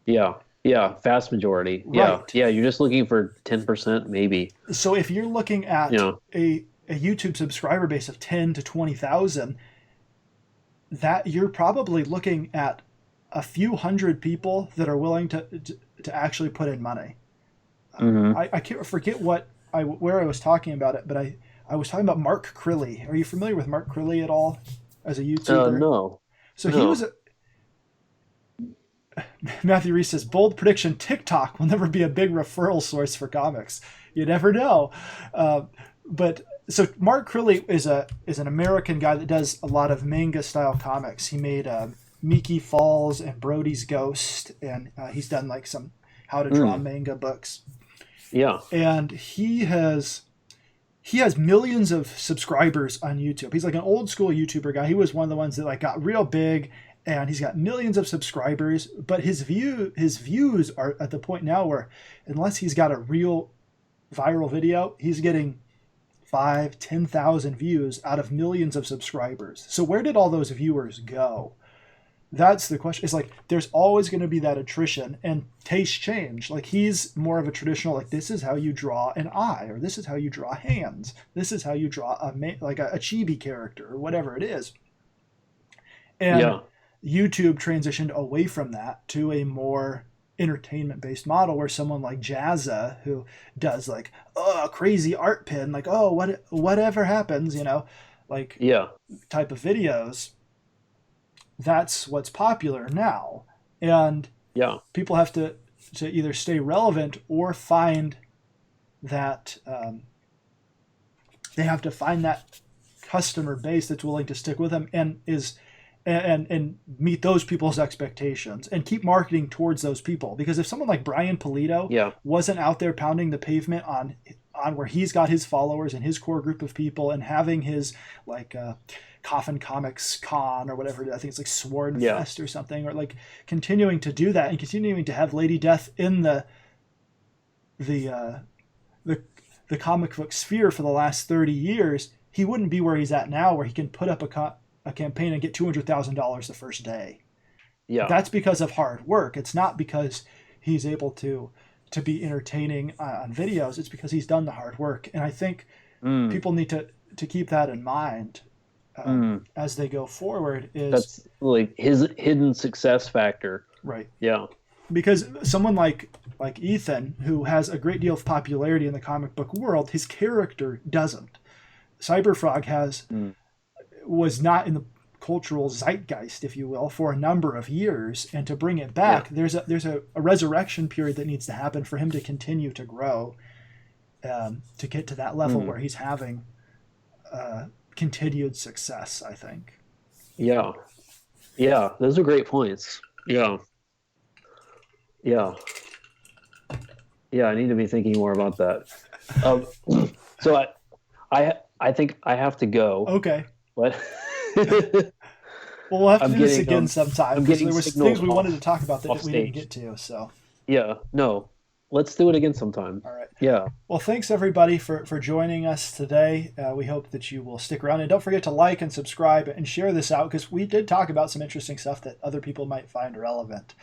Vast majority. Right. You're just looking for 10% maybe. So if you're looking at a YouTube subscriber base of 10 to 20,000, that you're probably looking at a few hundred people that are willing to actually put in money. I can't forget where I was talking about it, but I was talking about Mark Crilly. Are you familiar with Mark Crilly at all as a YouTuber? No. So he was Matthew Reese says, bold prediction, TikTok will never be a big referral source for comics. You never know. But so Mark Crilly is an American guy that does a lot of manga style comics. He made Miki Falls and Brody's Ghost, and he's done like some how to draw manga books. And he has millions of subscribers on YouTube. He's like an old school YouTuber guy. He was one of the ones that like got real big, and he's got millions of subscribers, but his views are at the point now where unless he's got a real viral video, he's getting 5,000-10,000 views out of millions of subscribers. So where did all those viewers go? That's the question. It's like there's always going to be that attrition and taste change. Like he's more of a traditional, like this is how you draw an eye, or this is how you draw hands, this is how you draw like a chibi character or whatever it is. And Yeah. YouTube transitioned away from that to a more entertainment based model where someone like Jazza, who does like a crazy art pin, like oh whatever happens, like Yeah. type of videos, that's what's popular now. And Yeah. people have to either stay relevant or find that they have to find that customer base that's willing to stick with them and meet those people's expectations and keep marketing towards those people. Because if someone like Brian Polito Yeah. wasn't out there pounding the pavement on where he's got his followers and his core group of people and having his like Coffin Comics Con or whatever, I think it's like Sworn Fest or something, or like continuing to do that and continuing to have Lady Death in the comic book sphere for the last 30 years, he wouldn't be where he's at now, where he can put up a campaign and get $200,000 the first day. Yeah. That's because of hard work. It's not because he's able to be entertaining on videos. It's because he's done the hard work. And I think people need to keep that in mind as they go forward. That's like his hidden success factor. Right. Yeah. Because someone like Ethan, who has a great deal of popularity in the comic book world, his character doesn't. Cyberfrog was not in the cultural zeitgeist, if you will, for a number of years, and to bring it back, there's a resurrection period that needs to happen for him to continue to grow, to get to that level where he's having continued success, I think. Yeah. Yeah. Those are great points. Yeah. Yeah. Yeah. I need to be thinking more about that. So I think I have to go. Okay. But well, we'll have to do this again sometime. I'm getting there was things we wanted to talk about that we didn't get to. So yeah, no, let's do it again sometime. All right. Yeah. Well, thanks everybody for joining us today. We hope that you will stick around, and don't forget to like and subscribe and share this out, because we did talk about some interesting stuff that other people might find relevant.